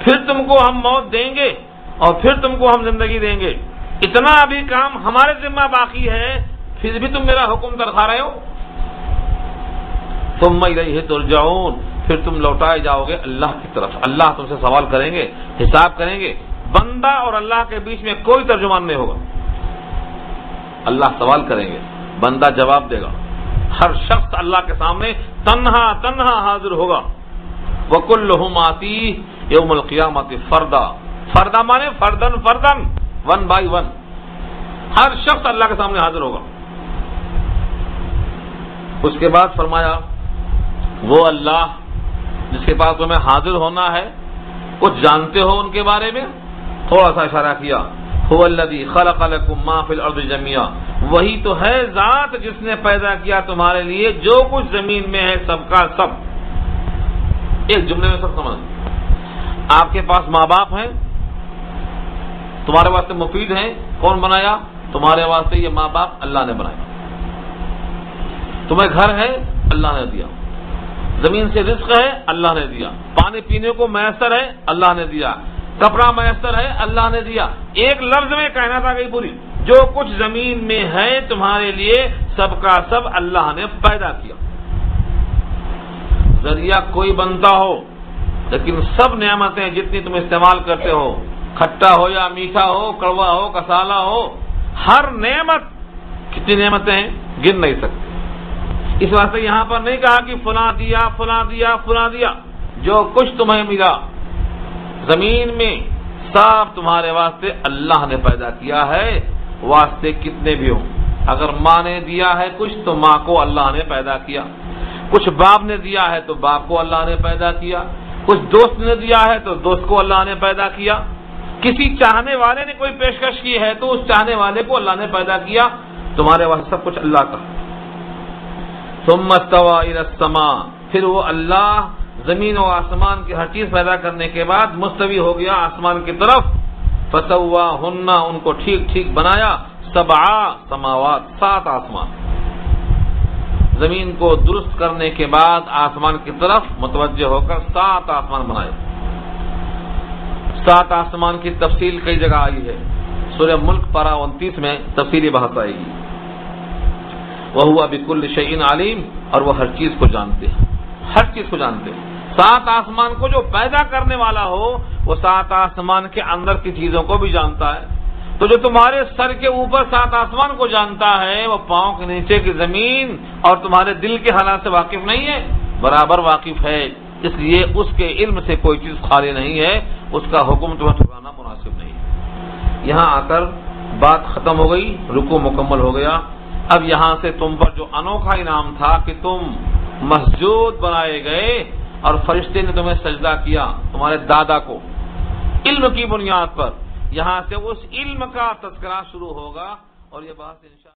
پھر تم کو ہم موت دیں گے، اور پھر تم کو ہم زندگی دیں گے. اتنا ابھی کام ہمارے ذمہ باقی ہے، پھر بھی تم میرا حکم ترخا رہے ہو. ثم الیہ ترجعون، پھر تم لوٹائے جاؤ گے اللہ کی طرف. اللہ تم سے سوال کریں گے، حساب کریں گے. بندہ اور اللہ کے بیچ میں کوئی ترجمان نہیں ہوگا. اللہ سوال کریں گے، بندہ جواب دے گا. ہر شخص اللہ کے سامنے تنہا تنہا حاضر ہوگا. وَكُلُّهُمْ آتِيهِ يَوْمَ الْقِيَامَةِ فَرْدًا. فردا مانے فردن فردن، 1 by 1. ہر شخص اللہ کے سامنے حاضر ہوگا. اس کے بعد فرمایا وہ اللہ جس کے پاس تمہیں حاضر ہونا ہے، کچھ جانتے ہو ان کے بارے میں؟ تھوڑا سا اشارہ کیا، هو الذی خلق لکم ما فی الارض جميعا، وہی تو ہے ذات جس نے پیدا کیا تمہارے لیے جو کچھ زمین میں ہے سب کا سب۔ ایک جملے میں سب سمجھ۔ آپ کے پاس ماں باپ ہیں، تمہارے واسطے مفید ہیں، کون بنایا؟ تمہارے واسطے یہ ماں باپ اللہ نے بنایا۔ تمہیں گھر ہے، اللہ نے دیا۔ زمین سے رزق ہے، اللہ نے دیا۔ پانی پینے کو میسر ہے، اللہ نے دیا۔ کپڑا میسر ہے، اللہ نے دیا۔ ایک لفظ میں کائنات آ گئی پوری۔ جو کچھ زمین میں ہے تمہارے لیے سب کا سب اللہ نے پیدا کیا۔ ذریعہ کوئی بنتا ہو لیکن سب نعمتیں جتنی تم استعمال کرتے ہو، کھٹا ہو یا میٹھا ہو، کڑوا ہو، کسالا ہو، ہر نعمت، کتنی نعمتیں ہیں گن نہیں سکتے۔ اس واسطے یہاں پر نہیں کہا کہ فلاں دیا فلاں دیا فلاں دیا۔ جو کچھ تمہیں ملا زمین میں سب تمہارے واسطے اللہ نے پیدا کیا ہے، واسطے کتنے بھی ہوں۔ اگر ماں نے دیا ہے کچھ تو ماں کو اللہ نے پیدا کیا، کچھ باپ نے دیا ہے تو باپ کو اللہ نے پیدا کیا، کچھ دوست نے دیا ہے تو دوست کو اللہ نے پیدا کیا، کسی چاہنے والے نے کوئی پیشکش کی ہے تو اس چاہنے والے کو اللہ نے پیدا کیا۔ تمہارے واسطے سب کچھ اللہ کا۔ ثم استوى الى السماء، پھر وہ اللہ زمین و آسمان کی ہر چیز پیدا کرنے کے بعد مستوی ہو گیا آسمان کی طرف۔ فسواہن، ان کو ٹھیک ٹھیک بنایا۔ سبع سماوات، 7 آسمان۔ زمین کو درست کرنے کے بعد آسمان کی طرف متوجہ ہو کر 7 آسمان بنائے۔ 7 آسمان کی تفصیل کئی جگہ آئی ہے۔ سورہ ملک پارہ 29 میں تفصیلی بحث آئے گی۔ وَهُوَ بِكُلِّ شَيْءٍ عَلِيمٌ، اور وہ ہر چیز کو جانتے ہیں، ہر چیز کو جانتے ہیں۔ 7 آسمان کو جو پیدا کرنے والا ہو وہ 7 آسمان کے اندر کی چیزوں کو بھی جانتا ہے۔ تو جو تمہارے سر کے اوپر 7 آسمان کو جانتا ہے وہ پاؤں کے نیچے کی زمین اور تمہارے دل کے حالات سے واقف نہیں ہے؟ برابر واقف ہے۔ اس لیے اس کے علم سے کوئی چیز خالی نہیں ہے، اس کا حکم تمہیں ٹھکرانا مناسب نہیں ہے۔ یہاں آ کر بات ختم ہو گئی، رکوع مکمل ہو گیا۔ اب یہاں سے تم پر جو انوکھا انعام تھا کہ تم مسجود بنائے گئے اور فرشتے نے تمہیں سجدہ کیا، تمہارے دادا کو، علم کی بنیاد پر، یہاں سے اس علم کا تذکرہ شروع ہوگا اور یہ بات انشاءاللہ